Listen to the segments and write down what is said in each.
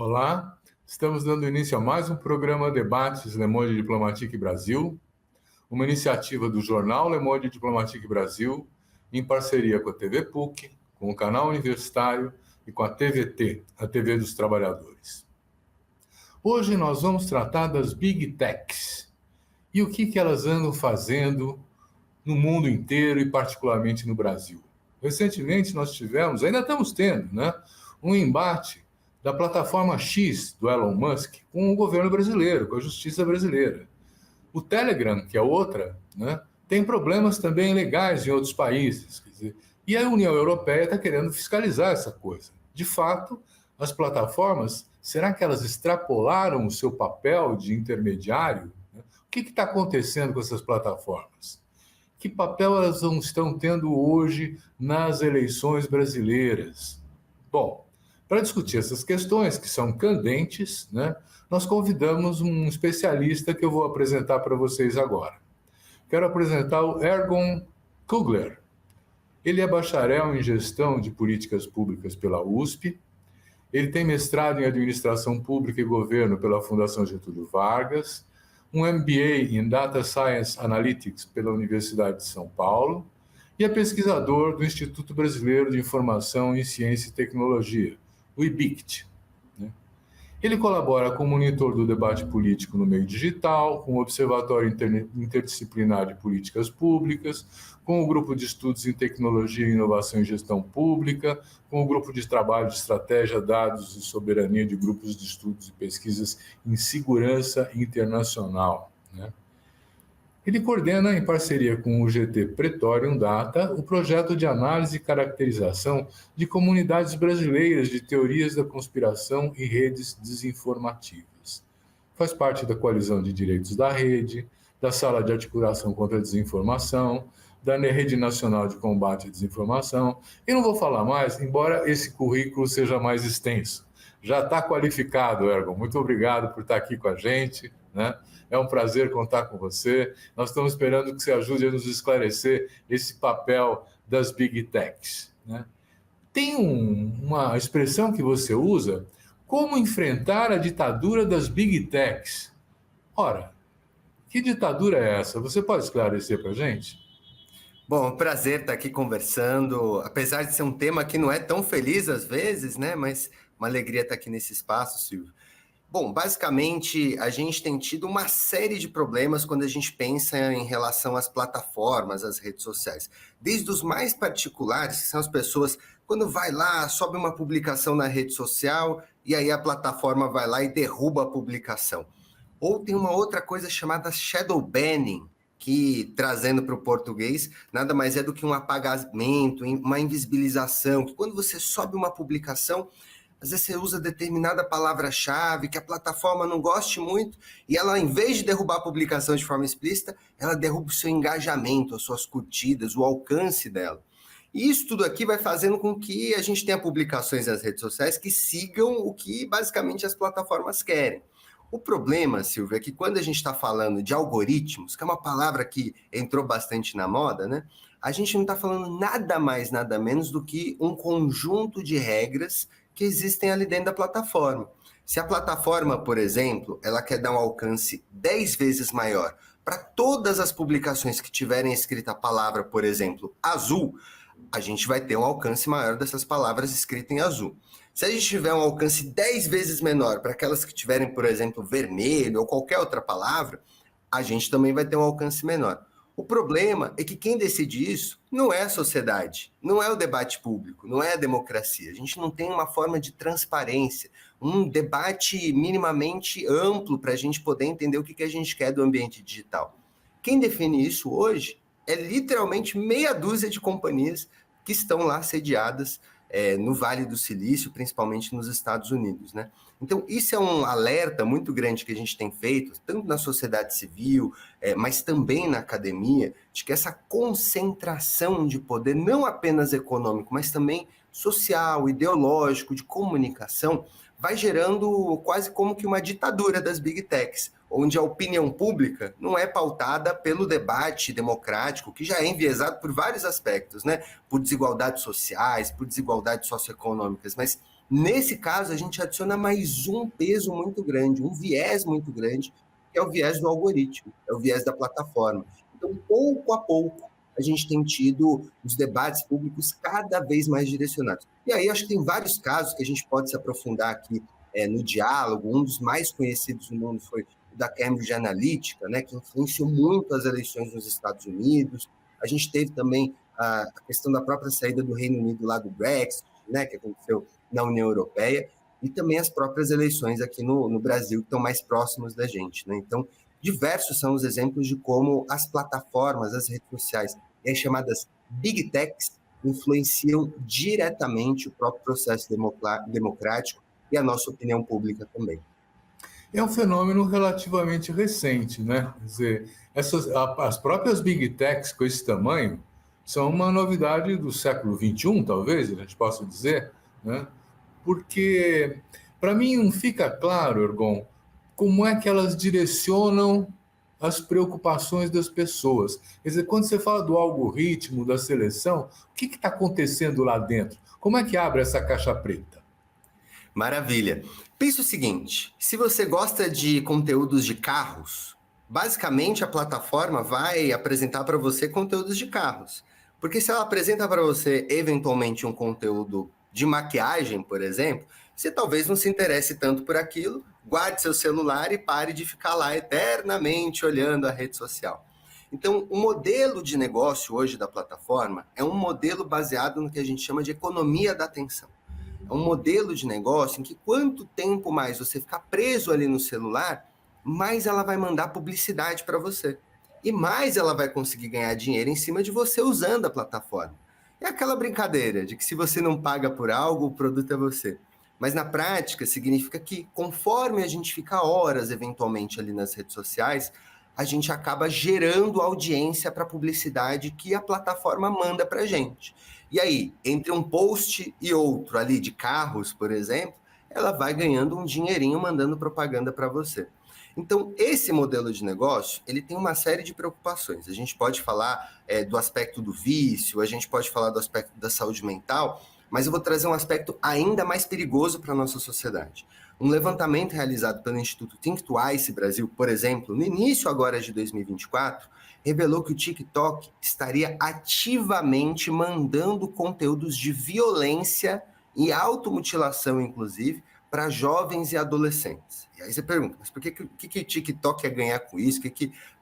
Olá, estamos dando início a mais um programa Debates Le Monde Diplomatique Brasil, uma iniciativa do jornal Le Monde Diplomatique Brasil, em parceria com a TV PUC, com o canal universitário e com a TVT, a TV dos Trabalhadores. Hoje nós vamos tratar das Big Techs e o que elas andam fazendo no mundo inteiro e particularmente no Brasil. Recentemente nós tivemos, ainda estamos tendo, um embate da plataforma X do Elon Musk com o governo brasileiro, com a justiça brasileira. O Telegram, que é outra, tem problemas também legais em outros países. Quer dizer, e a União Europeia está querendo fiscalizar essa coisa. De fato, as plataformas, será que elas extrapolaram o seu papel de intermediário? O que está acontecendo com essas plataformas? Que papel elas estão tendo hoje nas eleições brasileiras? Bom, para discutir essas questões, que são candentes, nós convidamos um especialista que eu vou apresentar para vocês agora. Quero apresentar o Ergon Kugler. Ele é bacharel em Gestão de Políticas Públicas pela USP. Ele tem mestrado em Administração Pública e Governo pela Fundação Getúlio Vargas, um MBA em Data Science Analytics pela Universidade de São Paulo e é pesquisador do Instituto Brasileiro de Informação em Ciência e Tecnologia, o IBICT. Ele colabora como monitor do debate político no meio digital, com o Observatório Interdisciplinar de Políticas Públicas, com o Grupo de Estudos em Tecnologia, Inovação e Gestão Pública, com o Grupo de Trabalho de Estratégia, Dados e Soberania de Grupos de Estudos e Pesquisas em Segurança Internacional. Ele coordena, em parceria com o GT Praetorium Data, o projeto de análise e caracterização de comunidades brasileiras de teorias da conspiração e redes desinformativas. Faz parte da Coalizão de Direitos da Rede, da Sala de Articulação contra a Desinformação, da Rede Nacional de Combate à Desinformação. E não vou falar mais, embora esse currículo seja mais extenso. Já está qualificado, Ergon. Muito obrigado por estar aqui com a gente. É um prazer contar com você. Nós estamos esperando que você ajude a nos esclarecer esse papel das Big Techs. Tem uma expressão que você usa, como enfrentar a ditadura das Big Techs. Ora, que ditadura é essa? Você pode esclarecer para a gente? Bom, prazer estar aqui conversando, apesar de ser um tema que não é tão feliz às vezes, mas uma alegria estar aqui nesse espaço, Silvio. Bom, basicamente, a gente tem tido uma série de problemas quando a gente pensa em relação às plataformas, às redes sociais. Desde os mais particulares, que são as pessoas, quando vai lá, sobe uma publicação na rede social, e aí a plataforma vai lá e derruba a publicação. Ou tem uma outra coisa chamada shadow banning, que, trazendo para o português, nada mais é do que um apagamento, uma invisibilização, que quando você sobe uma publicação, às vezes você usa determinada palavra-chave que a plataforma não goste muito e ela, em vez de derrubar a publicação de forma explícita, ela derruba o seu engajamento, as suas curtidas, o alcance dela. E isso tudo aqui vai fazendo com que a gente tenha publicações nas redes sociais que sigam o que basicamente as plataformas querem. O problema, Silvio, é que quando a gente está falando de algoritmos, que é uma palavra que entrou bastante na moda, a gente não está falando nada mais, nada menos do que um conjunto de regras que existem ali dentro da plataforma. Se a plataforma, por exemplo, ela quer dar um alcance 10 vezes maior para todas as publicações que tiverem escrita a palavra, por exemplo, azul, a gente vai ter um alcance maior dessas palavras escritas em azul. Se a gente tiver um alcance 10 vezes menor para aquelas que tiverem, por exemplo, vermelho ou qualquer outra palavra, a gente também vai ter um alcance menor. O problema é que quem decide isso não é a sociedade, não é o debate público, não é a democracia. A gente não tem uma forma de transparência, um debate minimamente amplo para a gente poder entender o que a gente quer do ambiente digital. Quem define isso hoje é literalmente meia dúzia de companhias que estão lá sediadas no Vale do Silício, principalmente nos Estados Unidos. Então, isso é um alerta muito grande que a gente tem feito, tanto na sociedade civil, mas também na academia, de que essa concentração de poder, não apenas econômico, mas também social, ideológico, de comunicação, vai gerando quase como que uma ditadura das Big Techs, onde a opinião pública não é pautada pelo debate democrático, que já é enviesado por vários aspectos, por desigualdades sociais, por desigualdades socioeconômicas, mas Nesse caso, a gente adiciona mais um peso muito grande, um viés muito grande, que é o viés do algoritmo, é o viés da plataforma. Então, pouco a pouco, a gente tem tido os debates públicos cada vez mais direcionados. E aí, acho que tem vários casos que a gente pode se aprofundar aqui no diálogo. Um dos mais conhecidos no mundo foi o da Cambridge Analytica, né, que influenciou muito as eleições nos Estados Unidos. A gente teve também a questão da própria saída do Reino Unido lá do Brexit, né, que aconteceu na União Europeia, e também as próprias eleições aqui no Brasil, que estão mais próximas da gente, né? Então, diversos são os exemplos de como as plataformas, as redes sociais, e as chamadas Big Techs, influenciam diretamente o próprio processo democrático e a nossa opinião pública também. É um fenômeno relativamente recente, né? Quer dizer, as próprias Big Techs com esse tamanho são uma novidade do século XXI, talvez, a gente possa dizer, né? Porque, para mim, não fica claro, Ergon, como é que elas direcionam as preocupações das pessoas. Quer dizer, quando você fala do algoritmo, da seleção, o que está acontecendo lá dentro? Como é que abre essa caixa preta? Maravilha. Pensa o seguinte, se você gosta de conteúdos de carros, basicamente a plataforma vai apresentar para você conteúdos de carros. Porque se ela apresenta para você, eventualmente, um conteúdo de maquiagem, por exemplo, você talvez não se interesse tanto por aquilo, guarde seu celular e pare de ficar lá eternamente olhando a rede social. Então, o modelo de negócio hoje da plataforma é um modelo baseado no que a gente chama de economia da atenção. É um modelo de negócio em que quanto tempo mais você ficar preso ali no celular, mais ela vai mandar publicidade para você. E mais ela vai conseguir ganhar dinheiro em cima de você usando a plataforma. É aquela brincadeira de que se você não paga por algo, o produto é você. Mas na prática significa que conforme a gente fica horas eventualmente ali nas redes sociais, a gente acaba gerando audiência para a publicidade que a plataforma manda para a gente. E aí, entre um post e outro ali de carros, por exemplo, ela vai ganhando um dinheirinho mandando propaganda para você. Então, esse modelo de negócio, ele tem uma série de preocupações. A gente pode falar do aspecto do vício, a gente pode falar do aspecto da saúde mental, mas eu vou trazer um aspecto ainda mais perigoso para a nossa sociedade. Um levantamento realizado pelo Instituto Think Twice Brasil, por exemplo, no início agora de 2024, revelou que o TikTok estaria ativamente mandando conteúdos de violência e automutilação, inclusive, para jovens e adolescentes. E aí você pergunta, mas por que o TikTok quer ganhar com isso?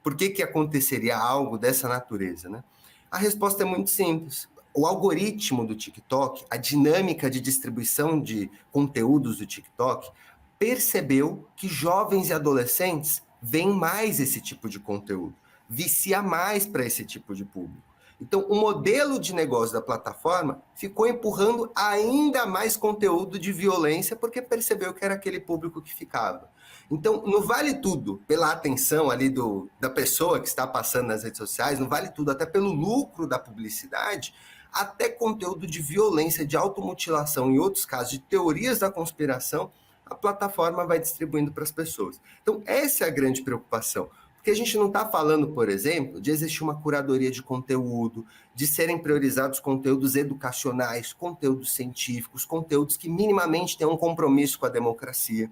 Por que aconteceria algo dessa natureza, né? A resposta é muito simples. O algoritmo do TikTok, a dinâmica de distribuição de conteúdos do TikTok, percebeu que jovens e adolescentes veem mais esse tipo de conteúdo, vicia mais para esse tipo de público. Então, o modelo de negócio da plataforma ficou empurrando ainda mais conteúdo de violência porque percebeu que era aquele público que ficava. Então, não vale tudo pela atenção ali da pessoa que está passando nas redes sociais, não vale tudo até pelo lucro da publicidade, até conteúdo de violência, de automutilação, em outros casos, de teorias da conspiração, a plataforma vai distribuindo para as pessoas. Então, essa é a grande preocupação. Porque a gente não está falando, por exemplo, de existir uma curadoria de conteúdo, de serem priorizados conteúdos educacionais, conteúdos científicos, conteúdos que minimamente tenham um compromisso com a democracia.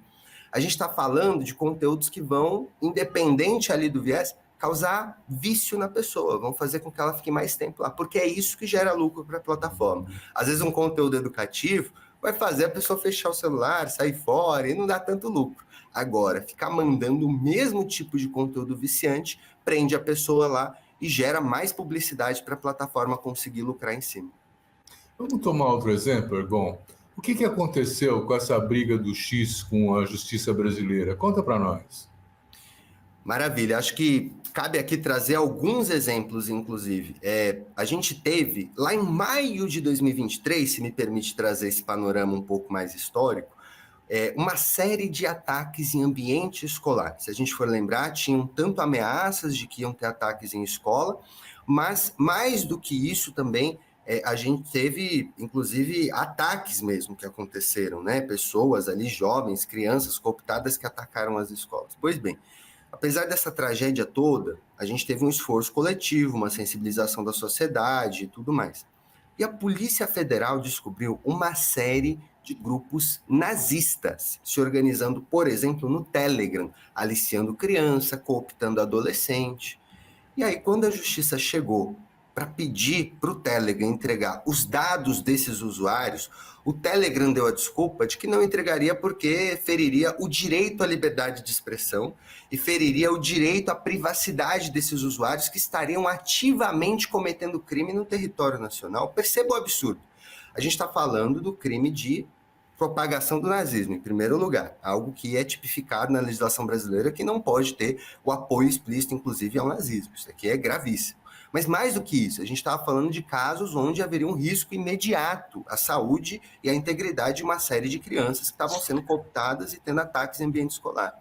A gente está falando de conteúdos que vão, independente ali do viés, causar vício na pessoa, vão fazer com que ela fique mais tempo lá, porque é isso que gera lucro para a plataforma. Às vezes um conteúdo educativo vai fazer a pessoa fechar o celular, sair fora e não dá tanto lucro. Agora, ficar mandando o mesmo tipo de conteúdo viciante prende a pessoa lá e gera mais publicidade para a plataforma conseguir lucrar em cima. Vamos tomar outro exemplo, Ergon. O que aconteceu com essa briga do X com a justiça brasileira? Conta para nós. Maravilha, acho que cabe aqui trazer alguns exemplos, inclusive. A gente teve, lá em maio de 2023, se me permite trazer esse panorama um pouco mais histórico, uma série de ataques em ambiente escolar. Se a gente for lembrar, tinham tanto ameaças de que iam ter ataques em escola, mas mais do que isso também, a gente teve, inclusive, ataques mesmo que aconteceram, né? Pessoas ali, jovens, crianças cooptadas que atacaram as escolas. Pois bem, apesar dessa tragédia toda, a gente teve um esforço coletivo, uma sensibilização da sociedade e tudo mais. E a Polícia Federal descobriu uma série de grupos nazistas se organizando, por exemplo, no Telegram, aliciando criança, cooptando adolescente. E aí, quando a justiça chegou para pedir para o Telegram entregar os dados desses usuários, o Telegram deu a desculpa de que não entregaria porque feriria o direito à liberdade de expressão e feriria o direito à privacidade desses usuários que estariam ativamente cometendo crime no território nacional. Perceba o absurdo. A gente está falando do crime de propagação do nazismo, em primeiro lugar, algo que é tipificado na legislação brasileira, que não pode ter o apoio explícito, inclusive, ao nazismo. Isso aqui é gravíssimo. Mas mais do que isso, a gente estava falando de casos onde haveria um risco imediato à saúde e à integridade de uma série de crianças que estavam sendo cooptadas e tendo ataques em ambiente escolar.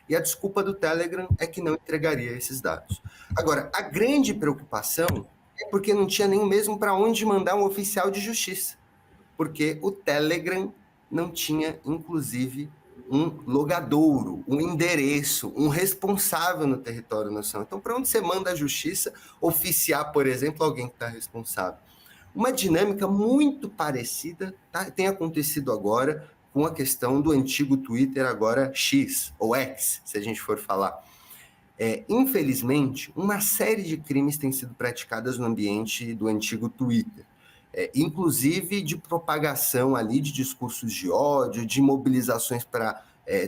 E a desculpa do Telegram é que não entregaria esses dados. Agora, a grande preocupação é porque não tinha nem mesmo para onde mandar um oficial de justiça, porque o Telegram não tinha, inclusive, um logadouro, um endereço, um responsável no território nacional. Então, para onde você manda a justiça oficiar, por exemplo, alguém que está responsável? Uma dinâmica muito parecida tem acontecido agora com a questão do antigo Twitter, agora X, ou X, se a gente for falar. Infelizmente, uma série de crimes têm sido praticadas no ambiente do antigo Twitter. Inclusive de propagação ali de discursos de ódio, de mobilizações para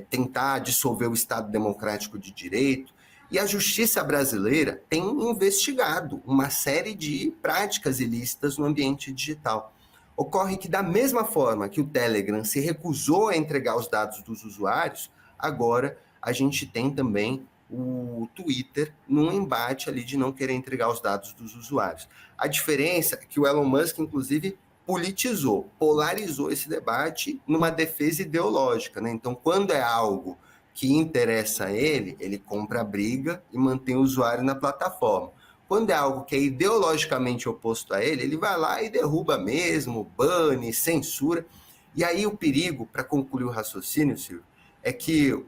tentar dissolver o Estado Democrático de Direito. E a justiça brasileira tem investigado uma série de práticas ilícitas no ambiente digital. Ocorre que, da mesma forma que o Telegram se recusou a entregar os dados dos usuários, agora a gente tem também o Twitter num embate ali de não querer entregar os dados dos usuários. A diferença é que o Elon Musk, inclusive, politizou, polarizou esse debate numa defesa ideológica, né? Então, quando é algo que interessa a ele, ele compra a briga e mantém o usuário na plataforma. Quando é algo que é ideologicamente oposto a ele vai lá e derruba mesmo, bane, censura. E aí o perigo, para concluir o raciocínio, Silvio, é que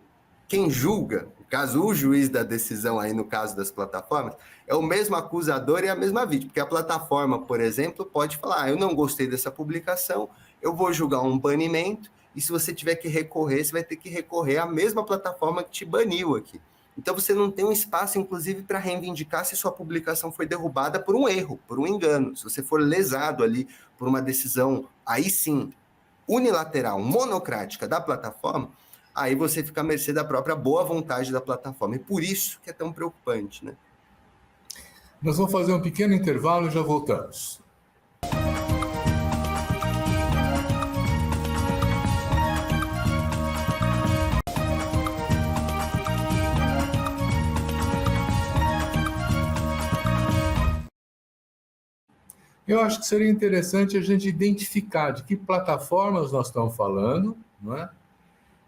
quem julga, no caso, o juiz da decisão aí no caso das plataformas, é o mesmo acusador e a mesma vítima, porque a plataforma, por exemplo, pode falar, eu não gostei dessa publicação, eu vou julgar um banimento, e se você tiver que recorrer, você vai ter que recorrer à mesma plataforma que te baniu aqui. Então você não tem um espaço, inclusive, para reivindicar se sua publicação foi derrubada por um erro, por um engano. Se você for lesado ali por uma decisão, aí sim, unilateral, monocrática da plataforma, aí você fica à mercê da própria boa vontade da plataforma. E por isso que é tão preocupante, né? Nós vamos fazer um pequeno intervalo e já voltamos. Eu acho que seria interessante a gente identificar de que plataformas nós estamos falando, não é?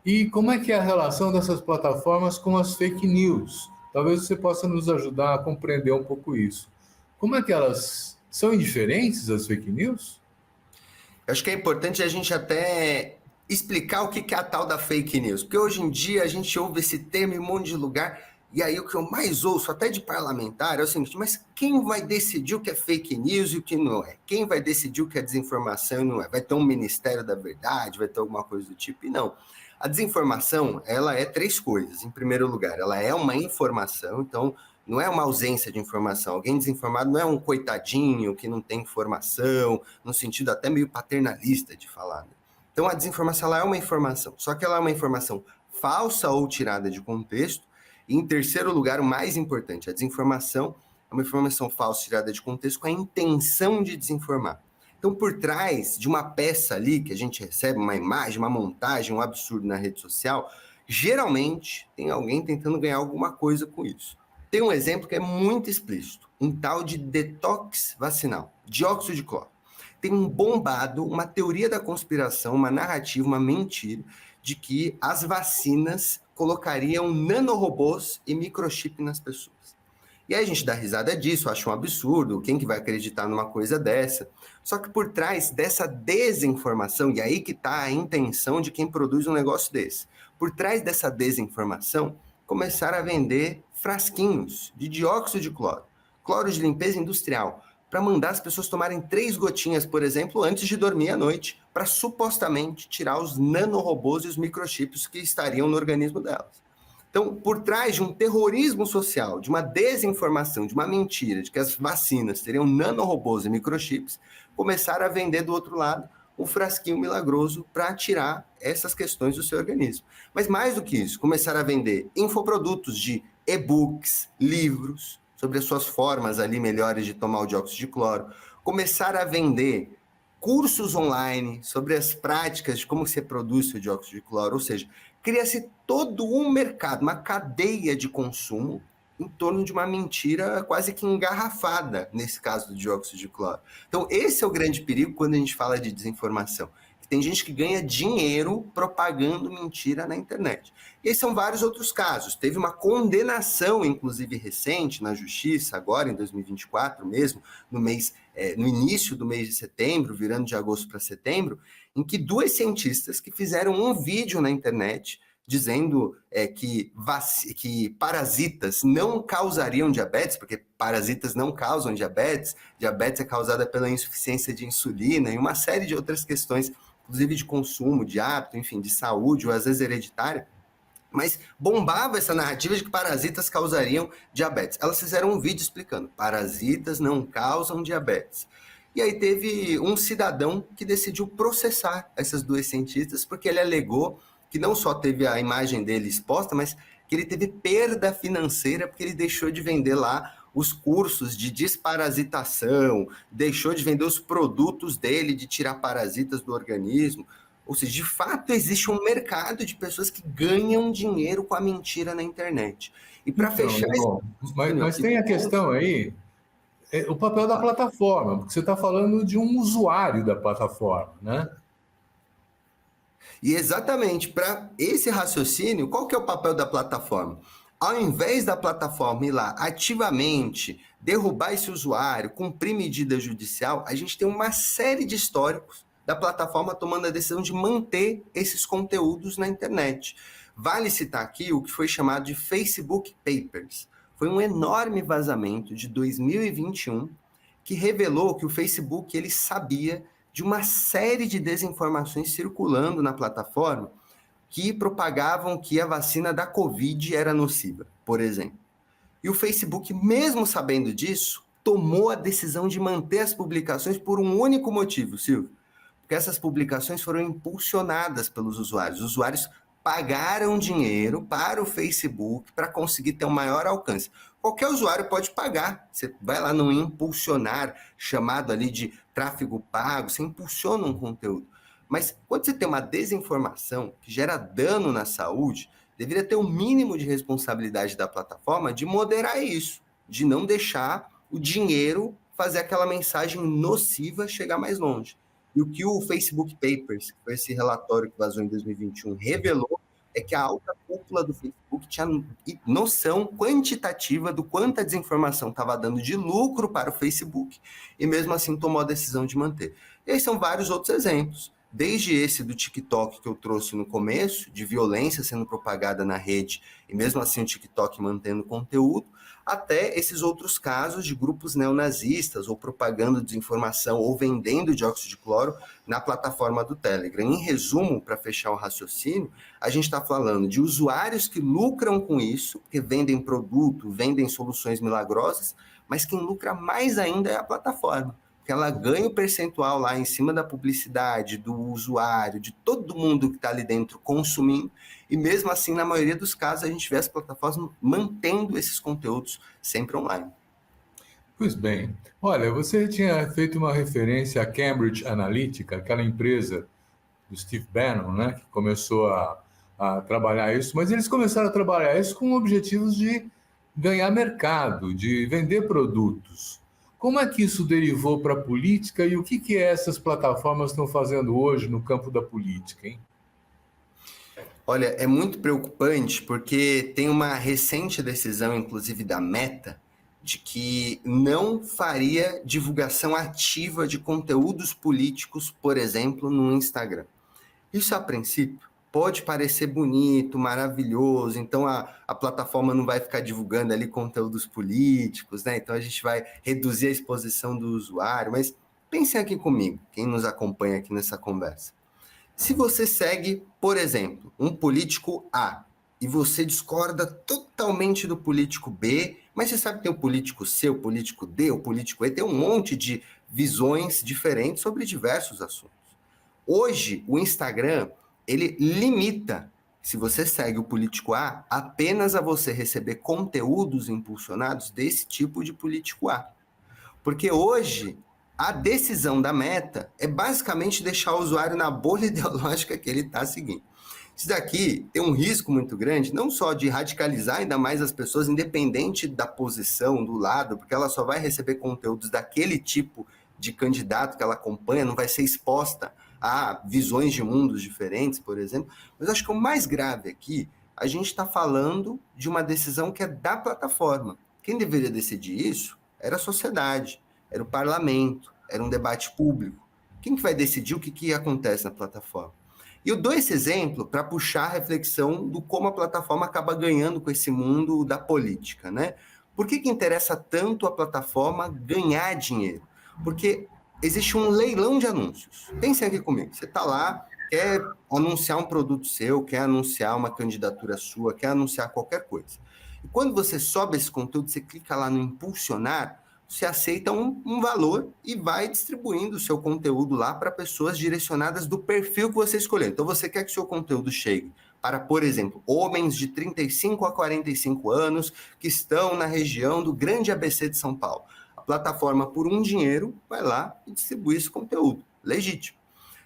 E como é que é a relação dessas plataformas com as fake news? Talvez você possa nos ajudar a compreender um pouco isso. Como é que elas são indiferentes, as fake news? Eu acho que é importante a gente até explicar o que é a tal da fake news, porque hoje em dia a gente ouve esse termo em um monte de lugar, e aí o que eu mais ouço, até de parlamentar, é o seguinte, mas quem vai decidir o que é fake news e o que não é? Quem vai decidir o que é desinformação e não é? Vai ter um Ministério da Verdade, vai ter alguma coisa do tipo? E não. A desinformação, ela é três coisas. Em primeiro lugar, ela é uma informação, então não é uma ausência de informação. Alguém desinformado não é um coitadinho que não tem informação, no sentido até meio paternalista de falar, né? Então a desinformação, ela é uma informação, só que ela é uma informação falsa ou tirada de contexto. E, em terceiro lugar, o mais importante, a desinformação é uma informação falsa tirada de contexto com a intenção de desinformar. Então, por trás de uma peça ali que a gente recebe, uma imagem, uma montagem, um absurdo na rede social, geralmente tem alguém tentando ganhar alguma coisa com isso. Tem um exemplo que é muito explícito, um tal de detox vacinal, dióxido de cloro. Tem um bombado, uma teoria da conspiração, uma narrativa, uma mentira, de que as vacinas colocariam nanorobôs e microchip nas pessoas. E aí a gente dá risada disso, acha um absurdo, quem que vai acreditar numa coisa dessa? Só que por trás dessa desinformação, e aí que está a intenção de quem produz um negócio desse, por trás dessa desinformação, começaram a vender frasquinhos de dióxido de cloro, cloro de limpeza industrial, para mandar as pessoas tomarem 3 gotinhas, por exemplo, antes de dormir à noite, para supostamente tirar os nanorobôs e os microchips que estariam no organismo delas. Então, por trás de um terrorismo social, de uma desinformação, de uma mentira, de que as vacinas teriam nanorobôs e microchips, começaram a vender do outro lado um frasquinho milagroso para tirar essas questões do seu organismo. Mas mais do que isso, começaram a vender infoprodutos de e-books, livros, sobre as suas formas ali melhores de tomar o dióxido de cloro, começaram a vender cursos online sobre as práticas de como você produz o dióxido de cloro, ou seja, cria-se todo um mercado, uma cadeia de consumo em torno de uma mentira quase que engarrafada, nesse caso do dióxido de cloro. Então, esse é o grande perigo quando a gente fala de desinformação. Tem gente que ganha dinheiro propagando mentira na internet. E aí são vários outros casos. Teve uma condenação, inclusive recente, na justiça, agora em 2024 mesmo, no início do mês de setembro, virando de agosto para setembro, em que duas cientistas que fizeram um vídeo na internet dizendo que parasitas não causariam diabetes, porque parasitas não causam diabetes é causada pela insuficiência de insulina e uma série de outras questões, inclusive de consumo, de hábito, enfim, de saúde, ou às vezes hereditária, mas bombava essa narrativa de que parasitas causariam diabetes. Elas fizeram um vídeo explicando, parasitas não causam diabetes. E aí teve um cidadão que decidiu processar essas duas cientistas, porque ele alegou que não só teve a imagem dele exposta, mas que ele teve perda financeira porque ele deixou de vender lá os cursos de desparasitação, deixou de vender os produtos dele de tirar parasitas do organismo. Ou seja, de fato existe um mercado de pessoas que ganham dinheiro com a mentira na internet. E para fechar... Mas tem a questão aí, o papel da plataforma, porque você está falando de um usuário da plataforma, né? E exatamente, para esse raciocínio, qual que é o papel da plataforma? Ao invés da plataforma ir lá ativamente derrubar esse usuário, cumprir medida judicial, a gente tem uma série de históricos da plataforma tomando a decisão de manter esses conteúdos na internet. Vale citar aqui o que foi chamado de Facebook Papers. Foi um enorme vazamento de 2021 que revelou que o Facebook ele sabia de uma série de desinformações circulando na plataforma que propagavam que a vacina da Covid era nociva, por exemplo. E o Facebook, mesmo sabendo disso, tomou a decisão de manter as publicações por um único motivo, Silvio. Porque essas publicações foram impulsionadas pelos usuários. Os usuários pagaram dinheiro para o Facebook para conseguir ter um maior alcance. Qualquer usuário pode pagar. Você vai lá no impulsionar, chamado ali de tráfego pago, você impulsiona um conteúdo. Mas quando você tem uma desinformação que gera dano na saúde, deveria ter um mínimo de responsabilidade da plataforma de moderar isso, de não deixar o dinheiro fazer aquela mensagem nociva chegar mais longe. E o que o Facebook Papers, que foi esse relatório que vazou em 2021, revelou é que a alta cúpula do Facebook tinha noção quantitativa do quanto a desinformação estava dando de lucro para o Facebook e mesmo assim tomou a decisão de manter. E aí são vários outros exemplos, desde esse do TikTok que eu trouxe no começo, de violência sendo propagada na rede e mesmo assim o TikTok mantendo conteúdo, até esses outros casos de grupos neonazistas ou propagando desinformação ou vendendo dióxido de cloro na plataforma do Telegram. Em resumo, para fechar o raciocínio, a gente está falando de usuários que lucram com isso, que vendem produto, vendem soluções milagrosas, mas quem lucra mais ainda é a plataforma, porque ela ganha o percentual lá em cima da publicidade, do usuário, de todo mundo que está ali dentro consumindo, e mesmo assim, na maioria dos casos, a gente vê as plataformas mantendo esses conteúdos sempre online. Pois bem, olha, você tinha feito uma referência à Cambridge Analytica, aquela empresa do Steve Bannon, né, que começou a trabalhar isso, mas eles começaram a trabalhar isso com objetivos de ganhar mercado, de vender produtos. Como é que isso derivou para a política e o que essas plataformas estão fazendo hoje no campo da política, hein? Olha, é muito preocupante porque tem uma recente decisão, inclusive da Meta, de que não faria divulgação ativa de conteúdos políticos, por exemplo, no Instagram. Isso, a princípio, pode parecer bonito, maravilhoso, então a plataforma não vai ficar divulgando ali conteúdos políticos, né? Então a gente vai reduzir a exposição do usuário, mas Pensem aqui comigo, quem nos acompanha aqui nessa conversa. Se você segue, por exemplo, um político A e você discorda totalmente do político B, mas você sabe que tem o político C, o político D, o político E, tem um monte de visões diferentes sobre diversos assuntos. Hoje, o Instagram, ele limita, se você segue o político A, apenas a você receber conteúdos impulsionados desse tipo de político A. Porque hoje, a decisão da Meta é basicamente deixar o usuário na bolha ideológica que ele está seguindo. Isso daqui tem um risco muito grande, não só de radicalizar ainda mais as pessoas, independente da posição, do lado, porque ela só vai receber conteúdos daquele tipo de candidato que ela acompanha, não vai ser exposta a visões de mundos diferentes, por exemplo. Mas acho que o mais grave aqui, a gente está falando de uma decisão que é da plataforma. Quem deveria decidir isso era a sociedade, era o parlamento, era um debate público. Quem que vai decidir o que acontece na plataforma? E eu dou esse exemplo para puxar a reflexão do como a plataforma acaba ganhando com esse mundo da política, né? Por que interessa tanto a plataforma ganhar dinheiro? Porque existe um leilão de anúncios. Pensem aqui comigo, você está lá, quer anunciar um produto seu, quer anunciar uma candidatura sua, quer anunciar qualquer coisa. E quando você sobe esse conteúdo, você clica lá no impulsionar, você aceita um valor e vai distribuindo o seu conteúdo lá para pessoas direcionadas do perfil que você escolheu. Então, você quer que o seu conteúdo chegue para, por exemplo, homens de 35 a 45 anos que estão na região do Grande ABC de São Paulo. A plataforma, por um dinheiro, vai lá e distribui esse conteúdo. Legítimo.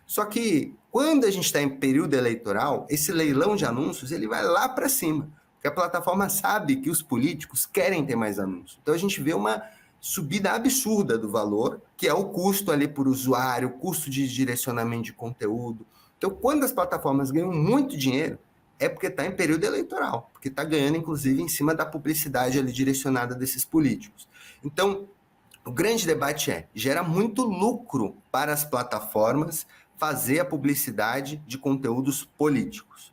Só que, quando a gente está em período eleitoral, esse leilão de anúncios ele vai lá para cima. Porque a plataforma sabe que os políticos querem ter mais anúncios. Então, a gente vê uma subida absurda do valor, que é o custo ali por usuário, o custo de direcionamento de conteúdo. Então, quando as plataformas ganham muito dinheiro, é porque está em período eleitoral, porque está ganhando, inclusive, em cima da publicidade ali direcionada desses políticos. Então, o grande debate gera muito lucro para as plataformas fazer a publicidade de conteúdos políticos.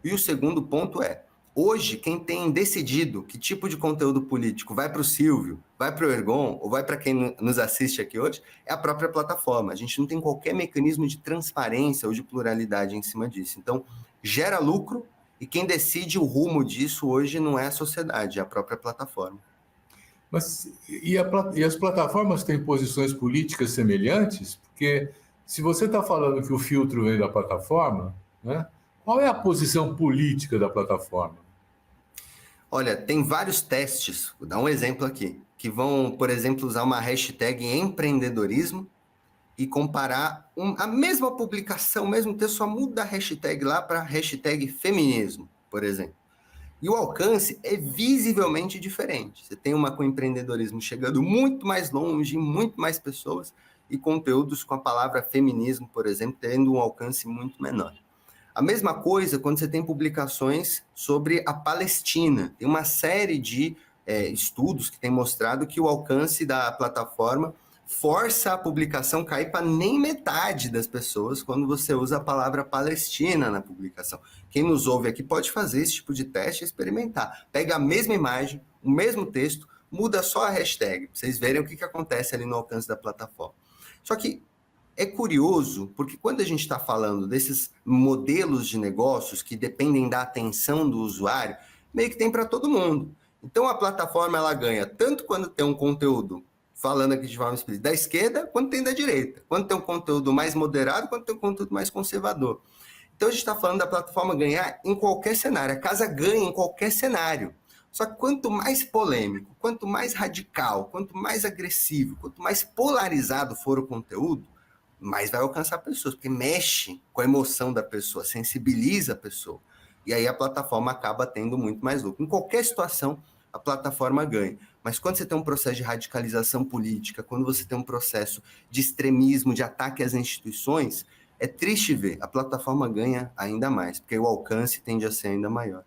E o segundo ponto hoje, quem tem decidido que tipo de conteúdo político vai para o Silvio, vai para o Ergon, ou vai para quem nos assiste aqui hoje, é a própria plataforma. A gente não tem qualquer mecanismo de transparência ou de pluralidade em cima disso. Então, gera lucro e quem decide o rumo disso hoje não é a sociedade, é a própria plataforma. Mas e as plataformas têm posições políticas semelhantes? Porque se você está falando que o filtro vem da plataforma, né, qual é a posição política da plataforma? Olha, tem vários testes, vou dar um exemplo aqui, que vão, por exemplo, usar uma hashtag empreendedorismo e comparar a mesma publicação, o mesmo texto, só muda a hashtag lá para a hashtag feminismo, por exemplo. E o alcance é visivelmente diferente. Você tem uma com empreendedorismo chegando muito mais longe, muito mais pessoas, e conteúdos com a palavra feminismo, por exemplo, tendo um alcance muito menor. A mesma coisa quando você tem publicações sobre a Palestina. Tem uma série de estudos que têm mostrado que o alcance da plataforma força a publicação cair para nem metade das pessoas quando você usa a palavra Palestina na publicação. Quem nos ouve aqui pode fazer esse tipo de teste e experimentar. Pega a mesma imagem, o mesmo texto, muda só a hashtag, para vocês verem o que acontece ali no alcance da plataforma. Só que é curioso, porque quando a gente está falando desses modelos de negócios que dependem da atenção do usuário, meio que tem para todo mundo. Então, a plataforma ela ganha tanto quando tem um conteúdo, falando aqui de forma explícita, da esquerda, quanto tem da direita. Quando tem um conteúdo mais moderado, quanto tem um conteúdo mais conservador. Então, a gente está falando da plataforma ganhar em qualquer cenário. A casa ganha em qualquer cenário. Só que quanto mais polêmico, quanto mais radical, quanto mais agressivo, quanto mais polarizado for o conteúdo, mais vai alcançar pessoas, porque mexe com a emoção da pessoa, sensibiliza a pessoa. E aí a plataforma acaba tendo muito mais lucro. Em qualquer situação, a plataforma ganha. Mas quando você tem um processo de radicalização política, quando você tem um processo de extremismo, de ataque às instituições, é triste ver. A plataforma ganha ainda mais, porque o alcance tende a ser ainda maior.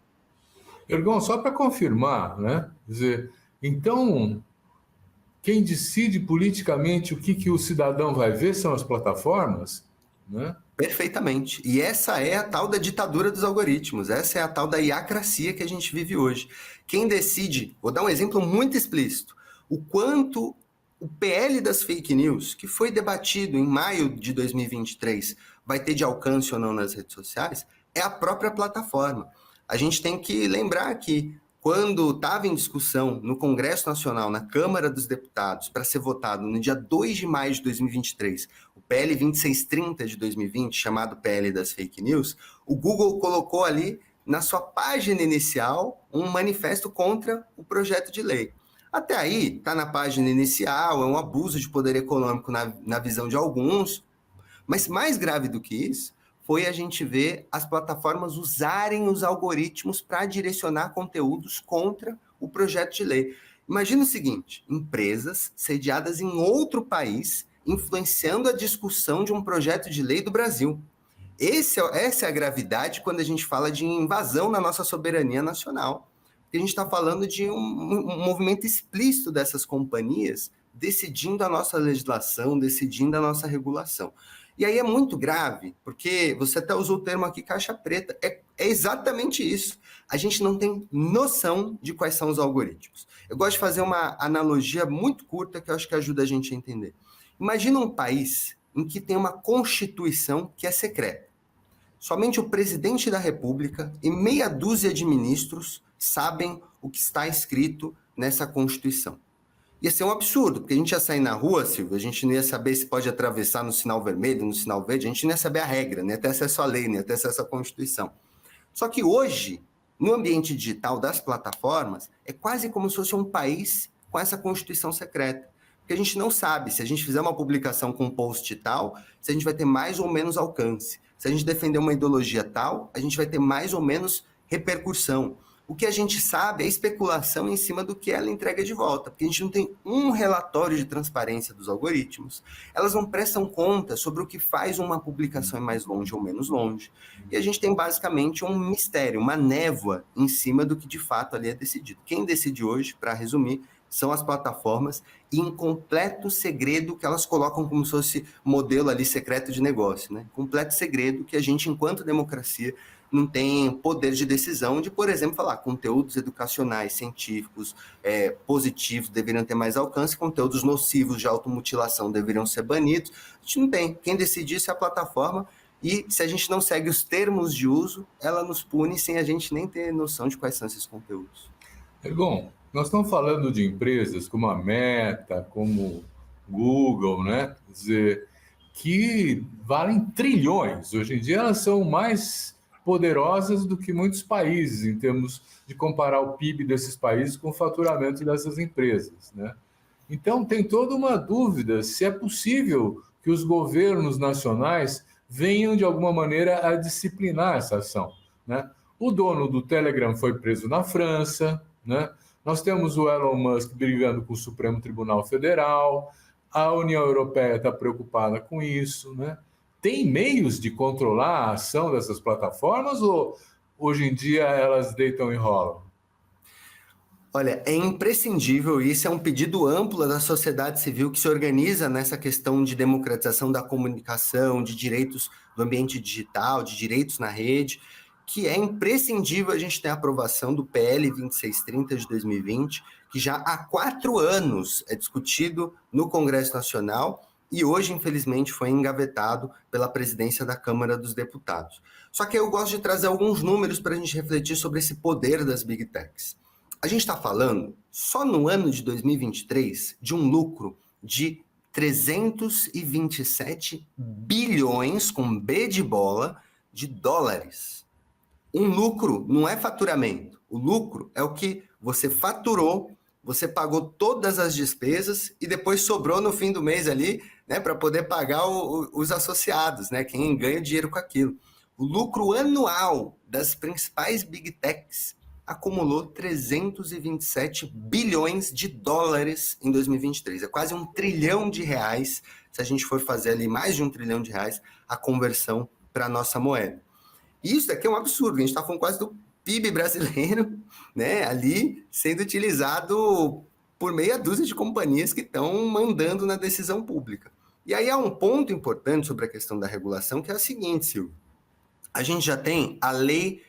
Ergon, só para confirmar, né? Quer dizer, então, quem decide politicamente o que o cidadão vai ver são as plataformas, né? Perfeitamente. E essa é a tal da ditadura dos algoritmos, essa é a tal da iacracia que a gente vive hoje. Quem decide, vou dar um exemplo muito explícito, o quanto o PL das fake news, que foi debatido em maio de 2023, vai ter de alcance ou não nas redes sociais, é a própria plataforma. A gente tem que lembrar que quando estava em discussão no Congresso Nacional, na Câmara dos Deputados, para ser votado no dia 2 de maio de 2023, o PL 2630 de 2020, chamado PL das fake news, o Google colocou ali, na sua página inicial, um manifesto contra o projeto de lei. Até aí, está na página inicial, é um abuso de poder econômico na visão de alguns, mas mais grave do que isso foi a gente ver as plataformas usarem os algoritmos para direcionar conteúdos contra o projeto de lei. Imagina o seguinte, empresas sediadas em outro país influenciando a discussão de um projeto de lei do Brasil. Essa é a gravidade quando a gente fala de invasão na nossa soberania nacional. A gente está falando de um movimento explícito dessas companhias decidindo a nossa legislação, decidindo a nossa regulação. E aí é muito grave, porque você até usou o termo aqui caixa preta, é exatamente isso. A gente não tem noção de quais são os algoritmos. Eu gosto de fazer uma analogia muito curta que eu acho que ajuda a gente a entender. Imagina um país em que tem uma constituição que é secreta. Somente o presidente da República e meia dúzia de ministros sabem o que está escrito nessa Constituição. Ia ser um absurdo, porque a gente ia sair na rua, Silvio, a gente não ia saber se pode atravessar no sinal vermelho, no sinal verde, a gente não ia saber a regra, não ia ter acesso à lei, não ia ter acesso à Constituição. Só que hoje, no ambiente digital das plataformas, é quase como se fosse um país com essa Constituição secreta. Porque a gente não sabe se a gente fizer uma publicação com um post tal, se a gente vai ter mais ou menos alcance. Se a gente defender uma ideologia tal, a gente vai ter mais ou menos repercussão. O que a gente sabe é especulação em cima do que ela entrega de volta, porque a gente não tem um relatório de transparência dos algoritmos. Elas não prestam conta sobre o que faz uma publicação ir mais longe ou menos longe. E a gente tem basicamente um mistério, uma névoa em cima do que de fato ali é decidido. Quem decide hoje, para resumir, são as plataformas e em completo segredo que elas colocam como se fosse modelo ali secreto de negócio, né? Completo segredo que a gente, enquanto democracia, não tem poder de decisão de, por exemplo, falar conteúdos educacionais, científicos, positivos deveriam ter mais alcance, conteúdos nocivos de automutilação deveriam ser banidos. A gente não tem. Quem decide isso é a plataforma e se a gente não segue os termos de uso, ela nos pune sem a gente nem ter noção de quais são esses conteúdos. Bom, nós estamos falando de empresas como a Meta, como Google, né? Quer dizer, que valem trilhões. Hoje em dia elas são mais poderosas do que muitos países, em termos de comparar o PIB desses países com o faturamento dessas empresas, né? Então, tem toda uma dúvida se é possível que os governos nacionais venham, de alguma maneira, a disciplinar essa ação, né? O dono do Telegram foi preso na França, né? Nós temos o Elon Musk brigando com o Supremo Tribunal Federal, a União Europeia está preocupada com isso, né? Tem meios de controlar a ação dessas plataformas ou hoje em dia elas deitam e rolam? Olha, é imprescindível, e isso é um pedido amplo da sociedade civil que se organiza nessa questão de democratização da comunicação, de direitos do ambiente digital, de direitos na rede, que é imprescindível a gente ter a aprovação do PL 2630 de 2020, que já há 4 anos é discutido no Congresso Nacional e hoje, infelizmente, foi engavetado pela presidência da Câmara dos Deputados. Só que eu gosto de trazer alguns números para a gente refletir sobre esse poder das Big Techs. A gente está falando, só no ano de 2023, de um lucro de 327 bilhões, com B de bola, de dólares. Um lucro não é faturamento. O lucro é o que você faturou, você pagou todas as despesas e depois sobrou no fim do mês ali, né, para poder pagar os associados, né, quem ganha dinheiro com aquilo. O lucro anual das principais Big Techs acumulou 327 bilhões de dólares em 2023. É quase R$1 trilhão, se a gente for fazer ali mais de R$1 trilhão, a conversão para a nossa moeda. Isso aqui é um absurdo, a gente está falando quase do PIB brasileiro, né, ali sendo utilizado por meia dúzia de companhias que estão mandando na decisão pública. E aí há um ponto importante sobre a questão da regulação, que é o seguinte, Silvio. A gente já tem a lei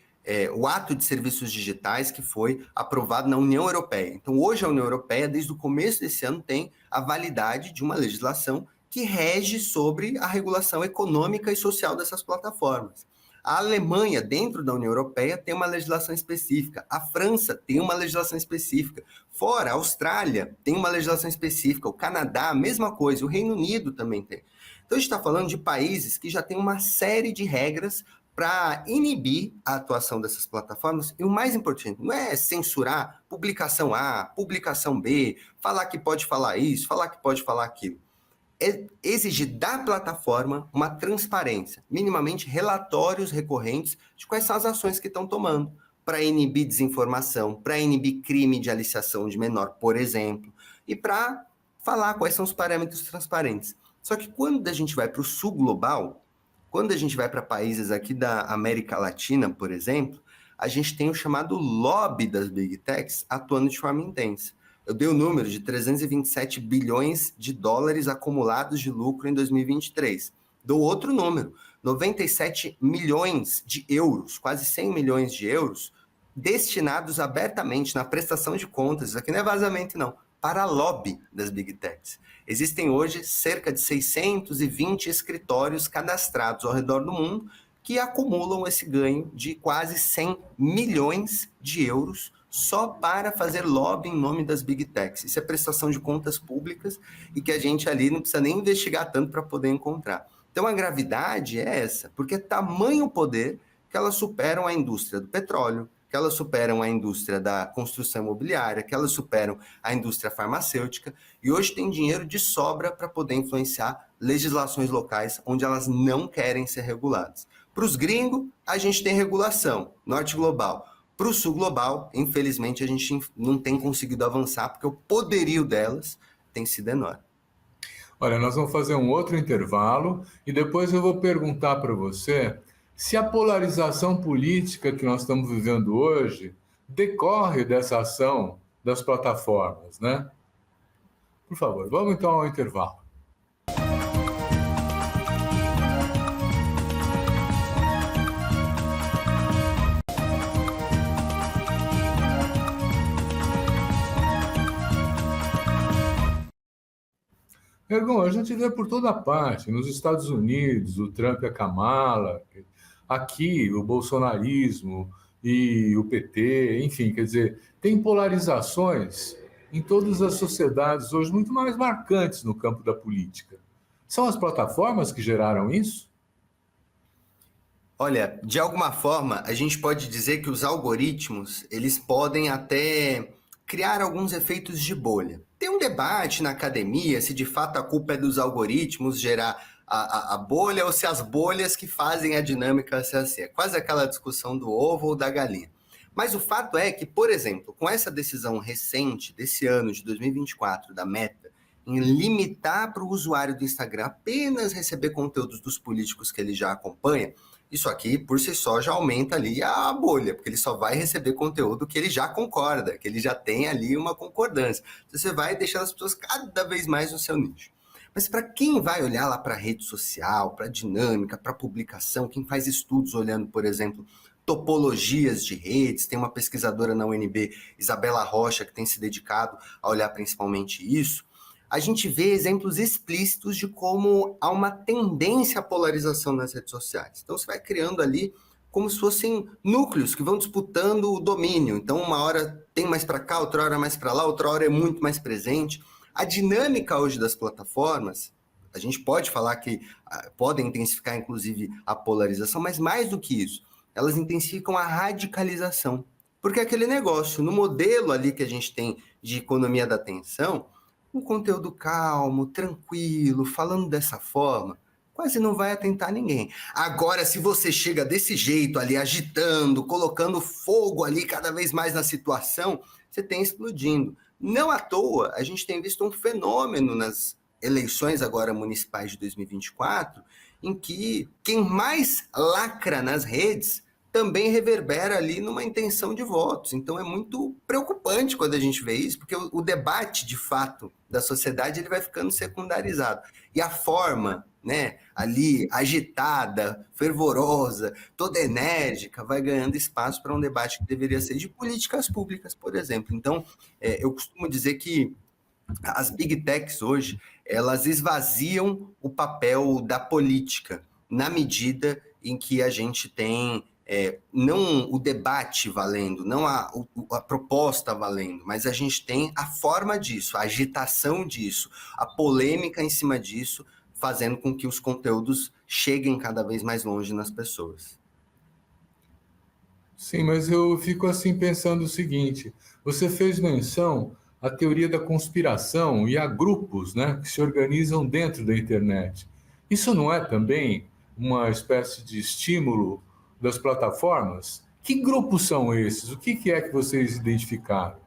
o Ato de Serviços Digitais, que foi aprovado na União Europeia. Então, hoje a União Europeia, desde o começo desse ano, tem a validade de uma legislação que rege sobre a regulação econômica e social dessas plataformas. A Alemanha, dentro da União Europeia, tem uma legislação específica. A França tem uma legislação específica. Fora, a Austrália tem uma legislação específica. O Canadá, a mesma coisa. O Reino Unido também tem. Então, a gente está falando de países que já têm uma série de regras para inibir a atuação dessas plataformas. E o mais importante, não é censurar publicação A, publicação B, falar que pode falar isso, falar que pode falar aquilo. É exigir da plataforma uma transparência, minimamente relatórios recorrentes de quais são as ações que estão tomando para inibir desinformação, para inibir crime de aliciação de menor, por exemplo, e para falar quais são os parâmetros transparentes. Só que quando a gente vai para o sul global, quando a gente vai para países aqui da América Latina, por exemplo, a gente tem o chamado lobby das Big Techs atuando de forma intensa. Eu dei o número de 327 bilhões de dólares acumulados de lucro em 2023. Dou outro número, 97 milhões de euros, quase 100 milhões de euros, destinados abertamente na prestação de contas, isso aqui não é vazamento não, para lobby das Big Techs. Existem hoje cerca de 620 escritórios cadastrados ao redor do mundo que acumulam esse ganho de quase 100 milhões de euros só para fazer lobby em nome das Big Techs. Isso é prestação de contas públicas e que a gente ali não precisa nem investigar tanto para poder encontrar. Então a gravidade é essa, porque é tamanho poder que elas superam a indústria do petróleo, que elas superam a indústria da construção imobiliária, que elas superam a indústria farmacêutica, e hoje tem dinheiro de sobra para poder influenciar legislações locais onde elas não querem ser reguladas. Para os gringos, a gente tem regulação, norte global. Para o sul global, infelizmente, a gente não tem conseguido avançar, porque o poderio delas tem sido enorme. Olha, nós vamos fazer um outro intervalo e depois eu vou perguntar para você se a polarização política que nós estamos vivendo hoje decorre dessa ação das plataformas, né? Por favor, vamos então ao intervalo. Ergon, a gente vê por toda parte, nos Estados Unidos, o Trump e a Kamala, aqui o bolsonarismo e o PT, enfim, quer dizer, tem polarizações em todas as sociedades hoje muito mais marcantes no campo da política. São as plataformas que geraram isso? Olha, de alguma forma, a gente pode dizer que os algoritmos, eles podem até criar alguns efeitos de bolha. Tem um debate na academia se de fato a culpa é dos algoritmos gerar a bolha ou se as bolhas que fazem a dinâmica ser assim. É quase aquela discussão do ovo ou da galinha. Mas o fato é que, por exemplo, com essa decisão recente desse ano de 2024 da Meta, em limitar para o usuário do Instagram apenas receber conteúdos dos políticos que ele já acompanha, isso aqui, por si só, já aumenta ali a bolha, porque ele só vai receber conteúdo que ele já concorda, que ele já tem ali uma concordância. Então, você vai deixando as pessoas cada vez mais no seu nicho. Mas para quem vai olhar lá para a rede social, para a dinâmica, para a publicação, quem faz estudos olhando, por exemplo, topologias de redes, tem uma pesquisadora na UNB, Isabela Rocha, que tem se dedicado a olhar principalmente isso, a gente vê exemplos explícitos de como há uma tendência à polarização nas redes sociais. Então, você vai criando ali como se fossem núcleos que vão disputando o domínio. Então, uma hora tem mais para cá, outra hora mais para lá, outra hora é muito mais presente. A dinâmica hoje das plataformas, a gente pode falar que podem intensificar, inclusive, a polarização, mas mais do que isso, elas intensificam a radicalização. Porque é aquele negócio, no modelo ali que a gente tem de economia da atenção, um conteúdo calmo, tranquilo, falando dessa forma, quase não vai atentar ninguém. Agora, se você chega desse jeito ali, agitando, colocando fogo ali cada vez mais na situação, você tem explodindo. Não à toa, a gente tem visto um fenômeno nas eleições agora municipais de 2024, em que quem mais lacra nas redes também reverbera ali numa intenção de votos. Então é muito preocupante quando a gente vê isso, porque o debate, de fato, da sociedade ele vai ficando secundarizado. E a forma, né, ali agitada, fervorosa, toda enérgica, vai ganhando espaço para um debate que deveria ser de políticas públicas, por exemplo. Então, eu costumo dizer que as big techs hoje, elas esvaziam o papel da política, na medida em que a gente tem não o debate valendo, não a proposta valendo, mas a gente tem a forma disso, a agitação disso, a polêmica em cima disso, fazendo com que os conteúdos cheguem cada vez mais longe nas pessoas. Sim, mas eu fico assim pensando o seguinte: você fez menção à teoria da conspiração e a grupos, né, que se organizam dentro da internet. Isso não é também uma espécie de estímulo das plataformas? Que grupos são esses? O que é que vocês identificaram?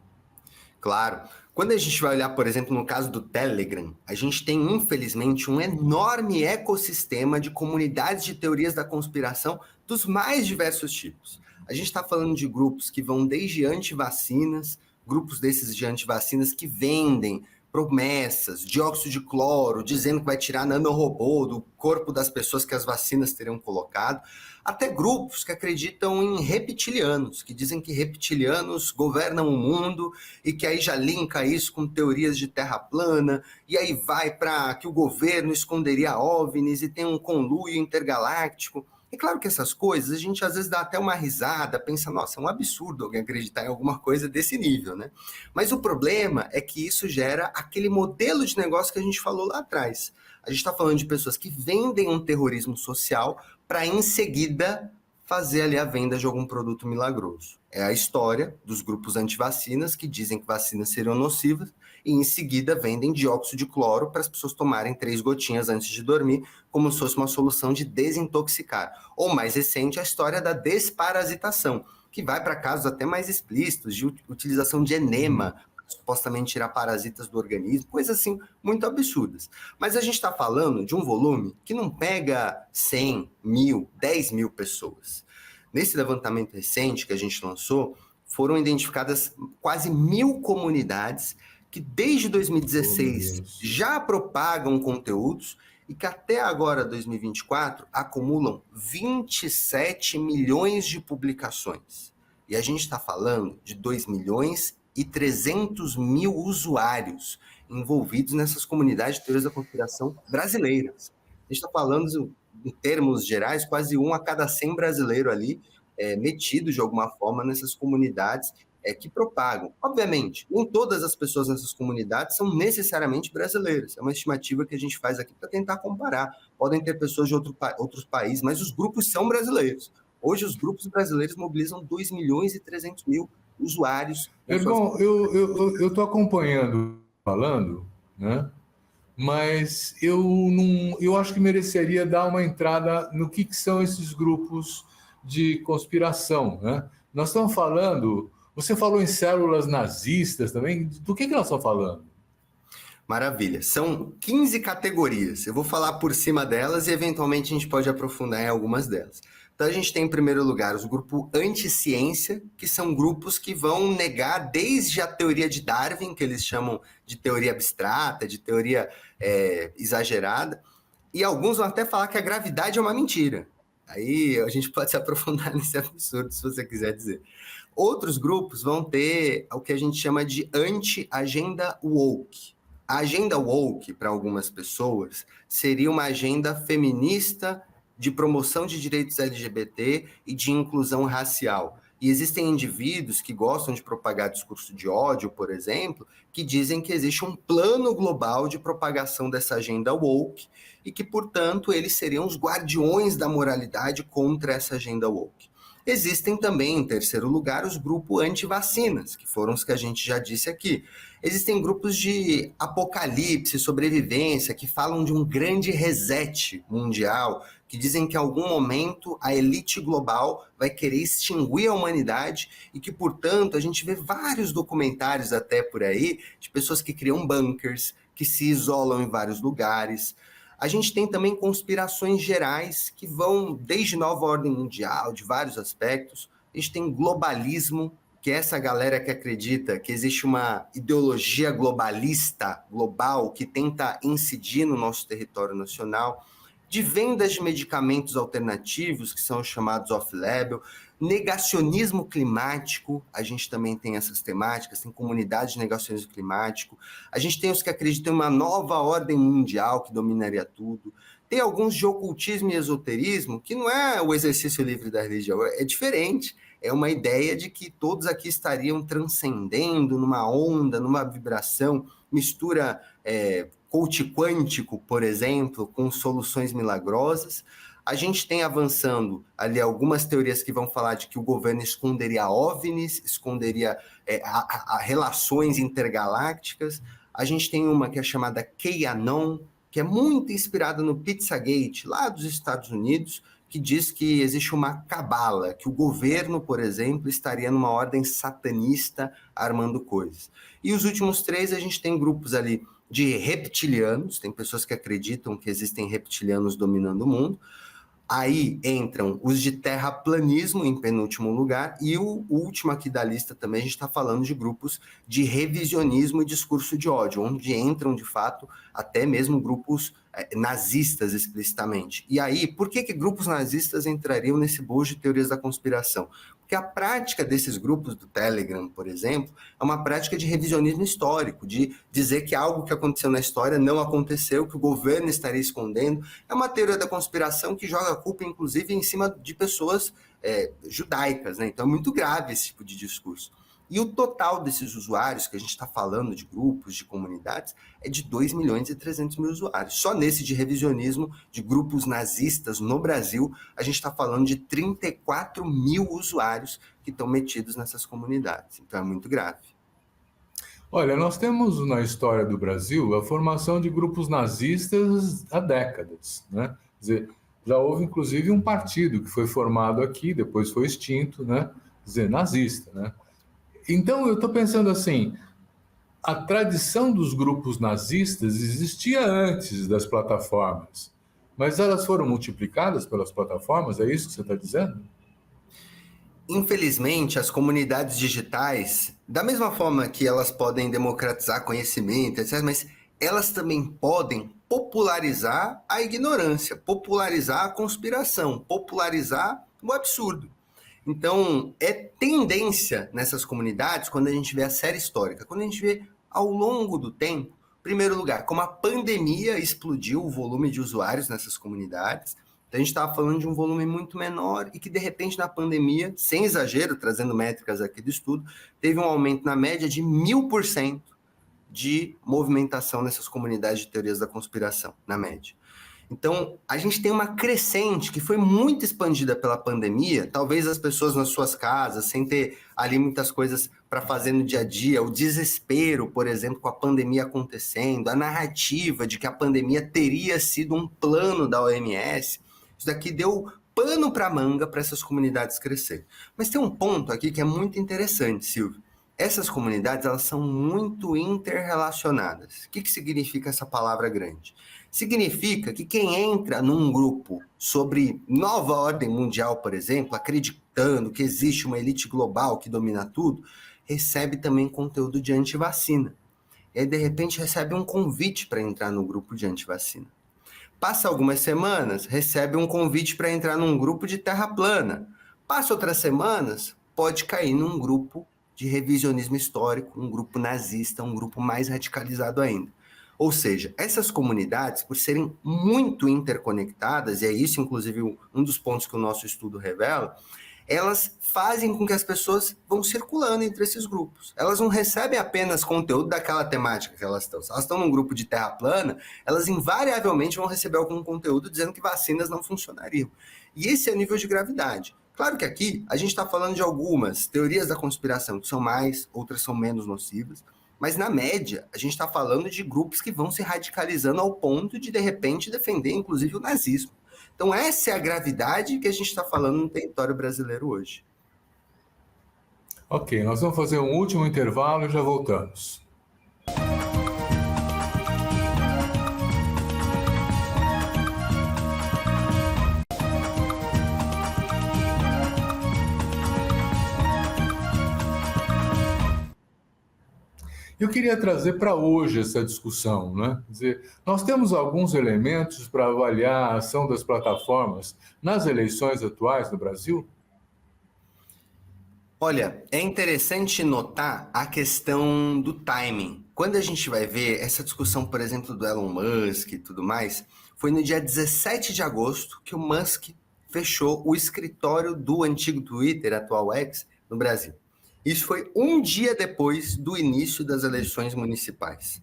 Claro. Quando a gente vai olhar, por exemplo, no caso do Telegram, a gente tem, infelizmente, um enorme ecossistema de comunidades de teorias da conspiração dos mais diversos tipos. A gente está falando de grupos que vão desde antivacinas, grupos desses de antivacinas que vendem promessas, dióxido de cloro, dizendo que vai tirar nanorobô do corpo das pessoas que as vacinas teriam colocado, até grupos que acreditam em reptilianos, que dizem que reptilianos governam o mundo e que aí já linka isso com teorias de terra plana, e aí vai para que o governo esconderia OVNIs e tem um conluio intergaláctico. É claro que essas coisas, a gente às vezes dá até uma risada, pensa, nossa, é um absurdo alguém acreditar em alguma coisa desse nível, né? Mas o problema é que isso gera aquele modelo de negócio que a gente falou lá atrás. A gente está falando de pessoas que vendem um terrorismo social para, em seguida, fazer ali a venda de algum produto milagroso. É a história dos grupos antivacinas que dizem que vacinas seriam nocivas e, em seguida, vendem dióxido de cloro para as pessoas tomarem 3 gotinhas antes de dormir, como se fosse uma solução de desintoxicar. Ou, mais recente, a história da desparasitação, que vai para casos até mais explícitos, de utilização de enema, supostamente tirar parasitas do organismo, coisas assim muito absurdas. Mas a gente está falando de um volume que não pega 100, 1.000, 10 mil pessoas. Nesse levantamento recente que a gente lançou, foram identificadas quase 1.000 comunidades que desde 2016 já propagam conteúdos e que até agora, 2024, acumulam 27 milhões de publicações. E a gente está falando de 2 milhões e 300 mil usuários envolvidos nessas comunidades de teorias da conspiração brasileiras. A gente está falando, em termos gerais, quase 1 a cada 100 brasileiros ali metidos de alguma forma nessas comunidades que propagam. Obviamente, nem todas as pessoas nessas comunidades são necessariamente brasileiras. É uma estimativa que a gente faz aqui para tentar comparar. Podem ter pessoas de outros países, mas os grupos são brasileiros. Hoje, os grupos brasileiros mobilizam 2 milhões e 300 mil usuários. Irmão, eu estou acompanhando falando, né? Mas eu acho que mereceria dar uma entrada no que são esses grupos de conspiração, né? Nós estamos falando, você falou em células nazistas também, do que nós estamos falando? Maravilha, são 15 categorias, eu vou falar por cima delas e eventualmente a gente pode aprofundar em algumas delas. Então a gente tem em primeiro lugar os grupos anti-ciência, que são grupos que vão negar desde a teoria de Darwin, que eles chamam de teoria abstrata, de teoria exagerada, e alguns vão até falar que a gravidade é uma mentira. Aí a gente pode se aprofundar nesse absurdo, se você quiser dizer. Outros grupos vão ter o que a gente chama de anti-agenda woke. A agenda woke, para algumas pessoas, seria uma agenda feminista de promoção de direitos LGBT e de inclusão racial. E existem indivíduos que gostam de propagar discurso de ódio, por exemplo, que dizem que existe um plano global de propagação dessa agenda woke e que, portanto, eles seriam os guardiões da moralidade contra essa agenda woke. Existem também, em terceiro lugar, os grupos anti-vacinas, que foram os que a gente já disse aqui. Existem grupos de apocalipse, sobrevivência, que falam de um grande reset mundial, que dizem que em algum momento a elite global vai querer extinguir a humanidade e que, portanto, a gente vê vários documentários até por aí de pessoas que criam bunkers, que se isolam em vários lugares. A gente tem também conspirações gerais que vão desde nova ordem mundial, de vários aspectos. A gente tem globalismo, que é essa galera que acredita que existe uma ideologia globalista, global, que tenta incidir no nosso território nacional, de vendas de medicamentos alternativos, que são os chamados off-label, negacionismo climático, a gente também tem essas temáticas, tem comunidades de negacionismo climático, a gente tem os que acreditam em uma nova ordem mundial que dominaria tudo, tem alguns de ocultismo e esoterismo, que não é o exercício livre da religião, é diferente, é uma ideia de que todos aqui estariam transcendendo numa onda, numa vibração, mistura coach quântico, por exemplo, com soluções milagrosas. A gente tem avançando ali algumas teorias que vão falar de que o governo esconderia OVNIs, esconderia relações intergalácticas. A gente tem uma que é chamada QAnon, que é muito inspirada no Pizzagate, lá dos Estados Unidos, que diz que existe uma cabala, que o governo, por exemplo, estaria numa ordem satanista armando coisas. E os últimos três, a gente tem grupos ali de reptilianos, tem pessoas que acreditam que existem reptilianos dominando o mundo. Aí entram os de terraplanismo em penúltimo lugar, e o último aqui da lista também, a gente está falando de grupos de revisionismo e discurso de ódio, onde entram, de fato, até mesmo grupos nazistas explicitamente. E aí, por que grupos nazistas entrariam nesse bojo de teorias da conspiração? Porque a prática desses grupos do Telegram, por exemplo, é uma prática de revisionismo histórico, de dizer que algo que aconteceu na história não aconteceu, que o governo estaria escondendo. É uma teoria da conspiração que joga a culpa, inclusive, em cima de pessoas judaicas, né? Então é muito grave esse tipo de discurso. E o total desses usuários, que a gente está falando de grupos, de comunidades, é de 2.300.000 usuários. Só nesse de revisionismo de grupos nazistas no Brasil, a gente está falando de 34 mil usuários que estão metidos nessas comunidades. Então é muito grave. Olha, nós temos na história do Brasil a formação de grupos nazistas há décadas, né? Quer dizer, já houve inclusive um partido que foi formado aqui, depois foi extinto, né? Quer dizer, nazista, né? Então, eu estou pensando assim, a tradição dos grupos nazistas existia antes das plataformas, mas elas foram multiplicadas pelas plataformas, é isso que você está dizendo? Infelizmente, as comunidades digitais, da mesma forma que elas podem democratizar conhecimento, etc., mas elas também podem popularizar a ignorância, popularizar a conspiração, popularizar o absurdo. Então, é tendência nessas comunidades, quando a gente vê a série histórica, quando a gente vê ao longo do tempo, em primeiro lugar, como a pandemia explodiu o volume de usuários nessas comunidades. Então, a gente estava falando de um volume muito menor e que, de repente, na pandemia, sem exagero, trazendo métricas aqui do estudo, teve um aumento na média de 1000% de movimentação nessas comunidades de teorias da conspiração, na média. Então, a gente tem uma crescente que foi muito expandida pela pandemia, talvez as pessoas nas suas casas, sem ter ali muitas coisas para fazer no dia a dia, o desespero, por exemplo, com a pandemia acontecendo, a narrativa de que a pandemia teria sido um plano da OMS, isso daqui deu pano para manga para essas comunidades crescerem. Mas tem um ponto aqui que é muito interessante, Silvio. Essas comunidades, elas são muito interrelacionadas. O que significa essa palavra grande? Significa que quem entra num grupo sobre nova ordem mundial, por exemplo, acreditando que existe uma elite global que domina tudo, recebe também conteúdo de antivacina. E aí, de repente, recebe um convite para entrar no grupo de antivacina. Passa algumas semanas, recebe um convite para entrar num grupo de terra plana. Passa outras semanas, pode cair num grupo de revisionismo histórico, um grupo nazista, um grupo mais radicalizado ainda. Ou seja, essas comunidades, por serem muito interconectadas, e é isso, inclusive, um dos pontos que o nosso estudo revela, elas fazem com que as pessoas vão circulando entre esses grupos. Elas não recebem apenas conteúdo daquela temática que elas estão. Se elas estão num grupo de terra plana, elas invariavelmente vão receber algum conteúdo dizendo que vacinas não funcionariam. E esse é o nível de gravidade. Claro que aqui a gente está falando de algumas teorias da conspiração que são mais, outras são menos nocivas, mas na média a gente está falando de grupos que vão se radicalizando ao ponto de repente, defender inclusive o nazismo. Então essa é a gravidade que a gente está falando no território brasileiro hoje. Ok, nós vamos fazer um último intervalo e já voltamos. Eu queria trazer para hoje essa discussão, né? Quer dizer, nós temos alguns elementos para avaliar a ação das plataformas nas eleições atuais no Brasil? Olha, é interessante notar a questão do timing. Quando a gente vai ver essa discussão, por exemplo, do Elon Musk e tudo mais, foi no dia 17 de agosto que o Musk fechou o escritório do antigo Twitter, atual X, no Brasil. Isso foi um dia depois do início das eleições municipais.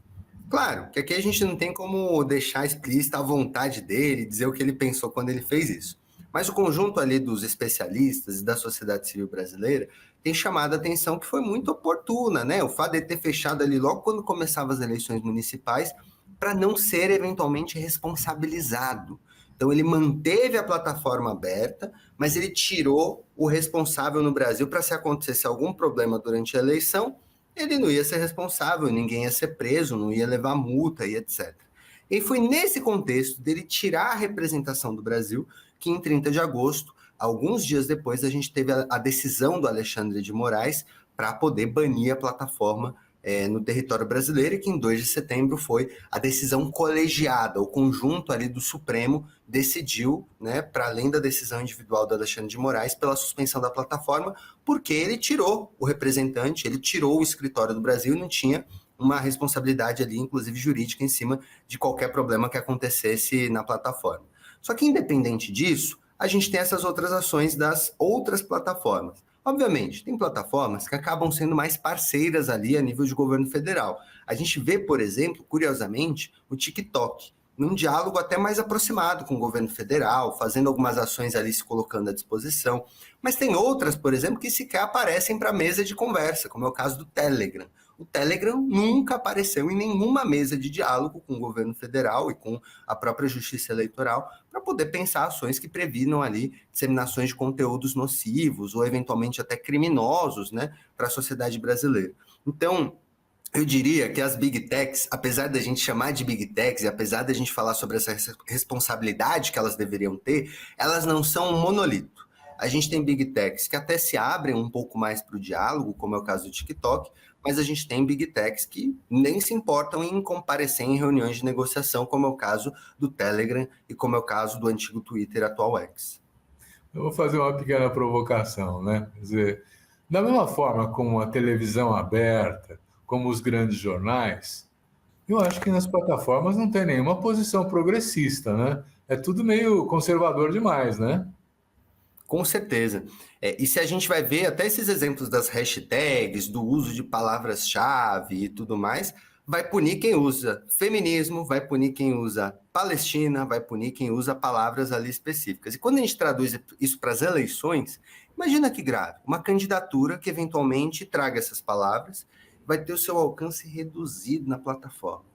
Claro que aqui a gente não tem como deixar explícita a vontade dele, dizer o que ele pensou quando ele fez isso. Mas o conjunto ali dos especialistas e da sociedade civil brasileira tem chamado a atenção que foi muito oportuna, né? O fato de ter fechado ali logo quando começavam as eleições municipais para não ser eventualmente responsabilizado. Então ele manteve a plataforma aberta, mas ele tirou o responsável no Brasil para se acontecesse algum problema durante a eleição, ele não ia ser responsável, ninguém ia ser preso, não ia levar multa e etc. E foi nesse contexto dele tirar a representação do Brasil que em 30 de agosto, alguns dias depois, a gente teve a decisão do Alexandre de Moraes para poder banir a plataforma no território brasileiro, e que em 2 de setembro foi a decisão colegiada, o conjunto ali do Supremo decidiu, né, para além da decisão individual do Alexandre de Moraes, pela suspensão da plataforma, porque ele tirou o representante, ele tirou o escritório do Brasil e não tinha uma responsabilidade ali, inclusive jurídica, em cima de qualquer problema que acontecesse na plataforma. Só que, independente disso, a gente tem essas outras ações das outras plataformas. Obviamente, tem plataformas que acabam sendo mais parceiras ali a nível de governo federal. A gente vê, por exemplo, curiosamente, o TikTok, num diálogo até mais aproximado com o governo federal, fazendo algumas ações ali, se colocando à disposição. Mas tem outras, por exemplo, que sequer aparecem para a mesa de conversa, como é o caso do Telegram. O Telegram nunca apareceu em nenhuma mesa de diálogo com o governo federal e com a própria Justiça Eleitoral para poder pensar ações que previnam ali disseminações de conteúdos nocivos ou eventualmente até criminosos, né, para a sociedade brasileira. Então, eu diria que as Big Techs, apesar da gente chamar de Big Techs e apesar da gente falar sobre essa responsabilidade que elas deveriam ter, elas não são um monolito. A gente tem Big Techs que até se abrem um pouco mais para o diálogo, como é o caso do TikTok, mas a gente tem Big Techs que nem se importam em comparecer em reuniões de negociação, como é o caso do Telegram e como é o caso do antigo Twitter, atual X. Eu vou fazer uma pequena provocação, né? Quer dizer, da mesma forma como a televisão aberta, como os grandes jornais, eu acho que nas plataformas não tem nenhuma posição progressista, né? É tudo meio conservador demais, né? Com certeza. E se a gente vai ver até esses exemplos das hashtags, do uso de palavras-chave e tudo mais, vai punir quem usa feminismo, vai punir quem usa Palestina, vai punir quem usa palavras ali específicas. E quando a gente traduz isso para as eleições, imagina que grave, uma candidatura que eventualmente traga essas palavras vai ter o seu alcance reduzido na plataforma.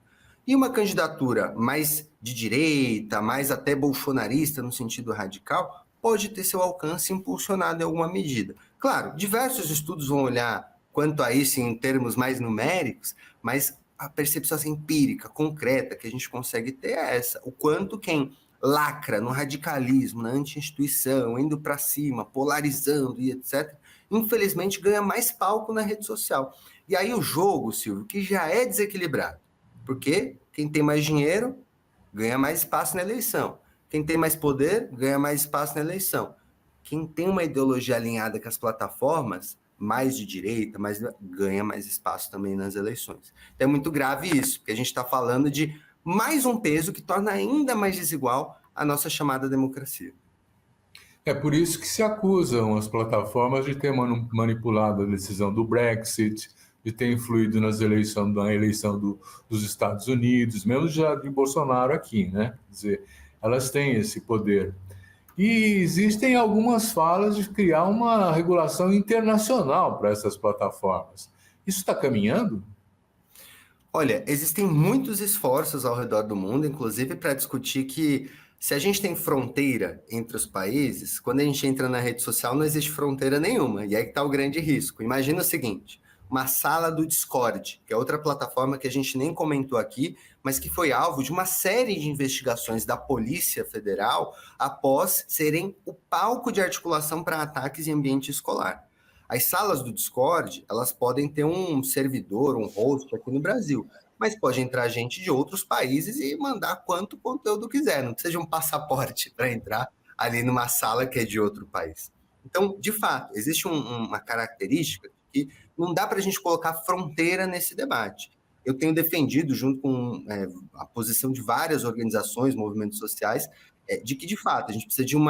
E uma candidatura mais de direita, mais até bolsonarista no sentido radical, pode ter seu alcance impulsionado em alguma medida. Claro, diversos estudos vão olhar quanto a isso em termos mais numéricos, mas a percepção assim, empírica, concreta, que a gente consegue ter é essa. O quanto quem lacra no radicalismo, na anti-instituição, indo para cima, polarizando e etc., infelizmente ganha mais palco na rede social. E aí o jogo, Silvio, que já é desequilibrado, porque quem tem mais dinheiro ganha mais espaço na eleição. Quem tem mais poder ganha mais espaço na eleição. Quem tem uma ideologia alinhada com as plataformas, mais de direita, ganha mais espaço também nas eleições. Então é muito grave isso, porque a gente está falando de mais um peso que torna ainda mais desigual a nossa chamada democracia. É por isso que se acusam as plataformas de ter manipulado a decisão do Brexit, de ter influído na eleição dos Estados Unidos, mesmo já de Bolsonaro aqui, né? Quer dizer, elas têm esse poder. E existem algumas falas de criar uma regulação internacional para essas plataformas. Isso está caminhando? Olha, existem muitos esforços ao redor do mundo, inclusive para discutir que se a gente tem fronteira entre os países, quando a gente entra na rede social não existe fronteira nenhuma. E aí está o grande risco. Imagina o seguinte, uma sala do Discord, que é outra plataforma que a gente nem comentou aqui, mas que foi alvo de uma série de investigações da Polícia Federal após serem o palco de articulação para ataques em ambiente escolar. As salas do Discord, elas podem ter um servidor, um host aqui no Brasil, mas pode entrar gente de outros países e mandar quanto conteúdo quiser, não precisa de um passaporte para entrar ali numa sala que é de outro país. Então, de fato, existe uma característica que não dá para a gente colocar fronteira nesse debate. Eu tenho defendido, junto com a posição de várias organizações, movimentos sociais, de que, de fato, a gente precisa de um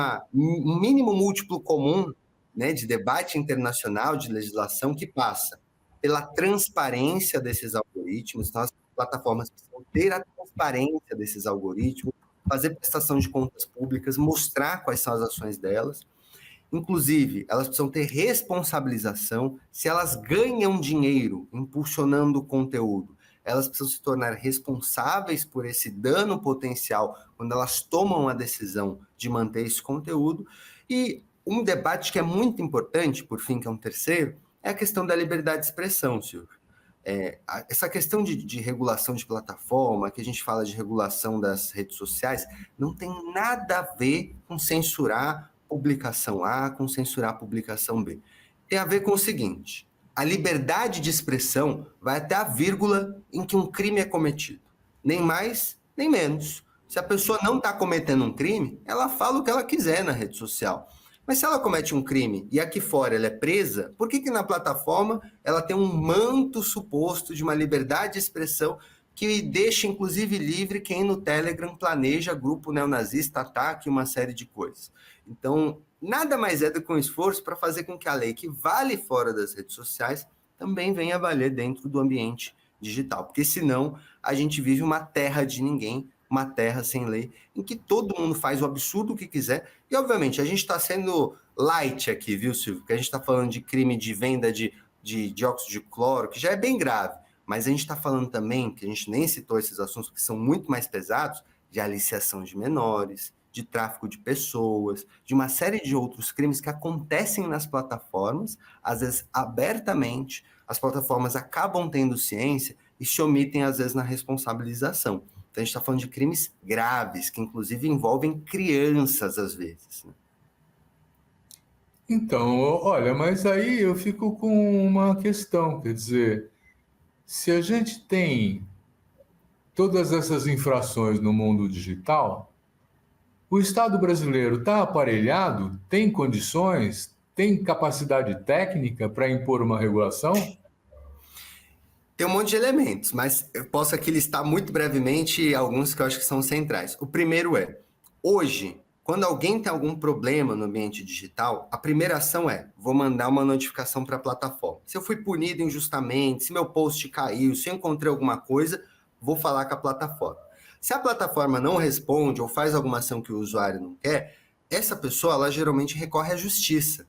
mínimo múltiplo comum, né, de debate internacional, de legislação, que passa pela transparência desses algoritmos. Então, as plataformas precisam ter a transparência desses algoritmos, fazer prestação de contas públicas, mostrar quais são as ações delas. Inclusive, elas precisam ter responsabilização. Se elas ganham dinheiro impulsionando o conteúdo, elas precisam se tornar responsáveis por esse dano potencial quando elas tomam a decisão de manter esse conteúdo. E um debate que é muito importante, por fim, que é um terceiro, é a questão da liberdade de expressão, Silvio. Essa questão de regulação de plataforma, que a gente fala de regulação das redes sociais, não tem nada a ver com censurar publicação A, com censurar a publicação B. Tem a ver com o seguinte: a liberdade de expressão vai até a vírgula em que um crime é cometido. Nem mais, nem menos. Se a pessoa não está cometendo um crime, ela fala o que ela quiser na rede social. Mas se ela comete um crime e aqui fora ela é presa, por que na plataforma ela tem um manto suposto de uma liberdade de expressão que deixa, inclusive, livre quem no Telegram planeja grupo neonazista, ataque, uma série de coisas? Então, nada mais é do que um esforço para fazer com que a lei que vale fora das redes sociais também venha a valer dentro do ambiente digital. Porque senão a gente vive uma terra de ninguém, uma terra sem lei, em que todo mundo faz o absurdo que quiser. E, obviamente, a gente está sendo light aqui, viu, Silvio? Porque a gente está falando de crime de venda de dióxido de cloro, que já é bem grave. Mas a gente está falando também, que a gente nem citou esses assuntos que são muito mais pesados, de aliciação de menores, de tráfico de pessoas, de uma série de outros crimes que acontecem nas plataformas, às vezes abertamente. As plataformas acabam tendo ciência e se omitem, às vezes, na responsabilização. Então, a gente está falando de crimes graves, que inclusive envolvem crianças, às vezes. Né? Então, olha, mas aí eu fico com uma questão, quer dizer, se a gente tem todas essas infrações no mundo digital, o Estado brasileiro está aparelhado, tem condições, tem capacidade técnica para impor uma regulação? Tem um monte de elementos, mas eu posso aqui listar muito brevemente alguns que eu acho que são centrais. O primeiro é, hoje, quando alguém tem algum problema no ambiente digital, a primeira ação é, vou mandar uma notificação para a plataforma. Se eu fui punido injustamente, se meu post caiu, se eu encontrei alguma coisa, vou falar com a plataforma. Se a plataforma não responde ou faz alguma ação que o usuário não quer, essa pessoa, ela geralmente recorre à justiça.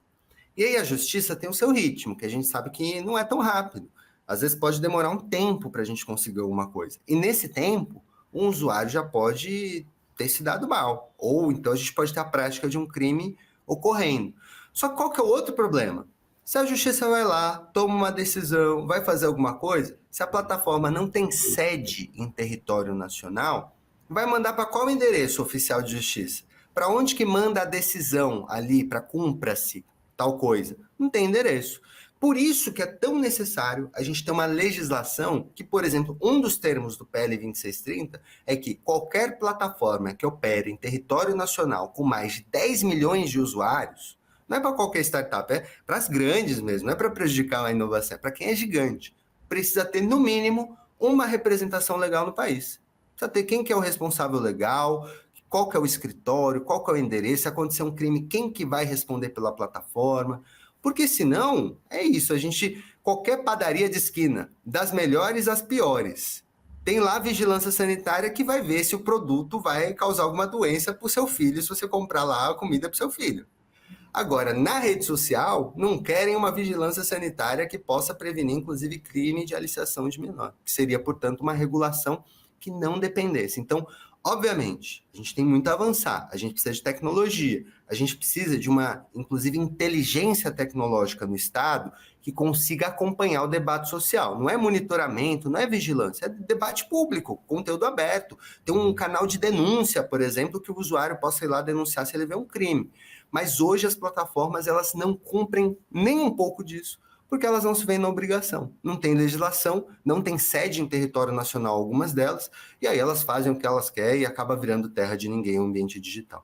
E aí a justiça tem o seu ritmo, que a gente sabe que não é tão rápido. Às vezes pode demorar um tempo para a gente conseguir alguma coisa. E nesse tempo, um usuário já pode ter se dado mal. Ou então a gente pode ter a prática de um crime ocorrendo. Só que qual que é o outro problema? Se a justiça vai lá, toma uma decisão, vai fazer alguma coisa, se a plataforma não tem sede em território nacional, vai mandar para qual endereço oficial de justiça? Para onde que manda a decisão ali, para cumpra-se tal coisa? Não tem endereço. Por isso que é tão necessário a gente ter uma legislação que, por exemplo, um dos termos do PL 2630 é que qualquer plataforma que opere em território nacional com mais de 10 milhões de usuários, não é para qualquer startup, é para as grandes mesmo, não é para prejudicar a inovação, é para quem é gigante. Precisa ter, no mínimo, uma representação legal no país. Precisa ter quem que é o responsável legal, qual que é o escritório, qual que é o endereço, se acontecer um crime, quem que vai responder pela plataforma. Porque senão, é isso, qualquer padaria de esquina, das melhores às piores, tem lá a vigilância sanitária que vai ver se o produto vai causar alguma doença para o seu filho, se você comprar lá a comida para o seu filho. Agora, na rede social, não querem uma vigilância sanitária que possa prevenir, inclusive, crime de aliciação de menor, que seria, portanto, uma regulação que não dependesse. Então, Obviamente, a gente tem muito a avançar, a gente precisa de tecnologia, a gente precisa de uma, inclusive, inteligência tecnológica no Estado que consiga acompanhar o debate social. Não é monitoramento, não é vigilância, é debate público, conteúdo aberto. Tem um canal de denúncia, por exemplo, que o usuário possa ir lá denunciar se ele vê um crime. Mas hoje as plataformas elas não cumprem nem um pouco disso, porque elas não se veem na obrigação. Não tem legislação, não tem sede em território nacional algumas delas, e aí elas fazem o que elas querem e acaba virando terra de ninguém o ambiente digital.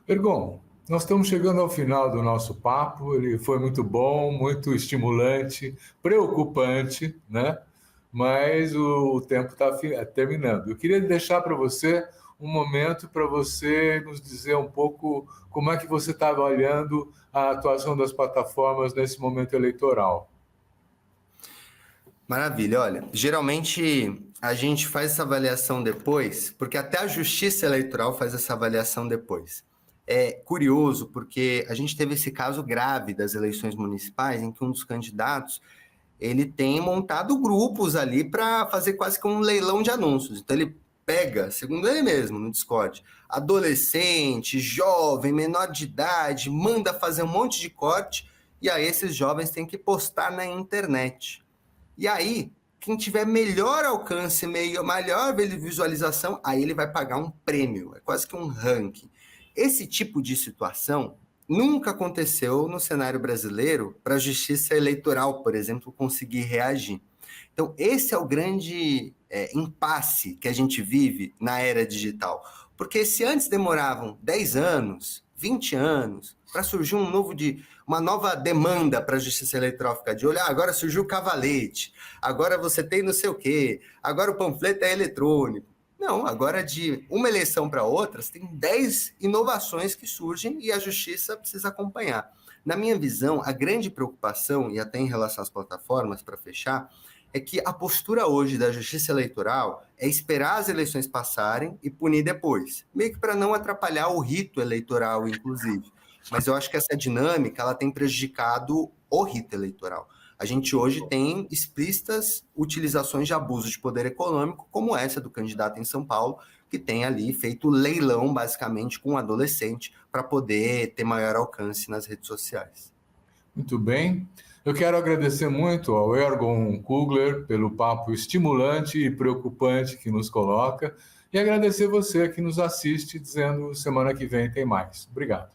Ergon, nós estamos chegando ao final do nosso papo. Ele foi muito bom, muito estimulante, preocupante, né? Mas o tempo está terminando. Eu queria deixar para você um momento para você nos dizer um pouco como é que você está avaliando a atuação das plataformas nesse momento eleitoral. Maravilha, olha, geralmente a gente faz essa avaliação depois, porque até a Justiça Eleitoral faz essa avaliação depois. É curioso, porque a gente teve esse caso grave das eleições municipais, em que um dos candidatos ele tem montado grupos ali para fazer quase que um leilão de anúncios. Então ele pega, segundo ele mesmo, no Discord, adolescente, jovem, menor de idade, manda fazer um monte de corte, e aí esses jovens têm que postar na internet. E aí, quem tiver melhor alcance, maior visualização, aí ele vai pagar um prêmio, é quase que um ranking. Esse tipo de situação nunca aconteceu no cenário brasileiro para a justiça eleitoral, por exemplo, conseguir reagir. Então, esse é o grande impasse que a gente vive na era digital. Porque se antes demoravam 10 anos, 20 anos, para surgir uma nova demanda para a justiça eleitoral ficar de olho, agora surgiu o cavalete, agora você tem não sei o quê, agora o panfleto é eletrônico. Não, agora de uma eleição para outra, tem 10 inovações que surgem e a justiça precisa acompanhar. Na minha visão, a grande preocupação, e até em relação às plataformas, para fechar, é que a postura hoje da justiça eleitoral é esperar as eleições passarem e punir depois, meio que para não atrapalhar o rito eleitoral, inclusive. Mas eu acho que essa dinâmica ela tem prejudicado o rito eleitoral. A gente hoje tem explícitas utilizações de abuso de poder econômico, como essa do candidato em São Paulo, que tem ali feito leilão, basicamente, com um adolescente para poder ter maior alcance nas redes sociais. Muito bem. Eu quero agradecer muito ao Ergon Kugler pelo papo estimulante e preocupante que nos coloca e agradecer você que nos assiste, dizendo semana que vem tem mais. Obrigado.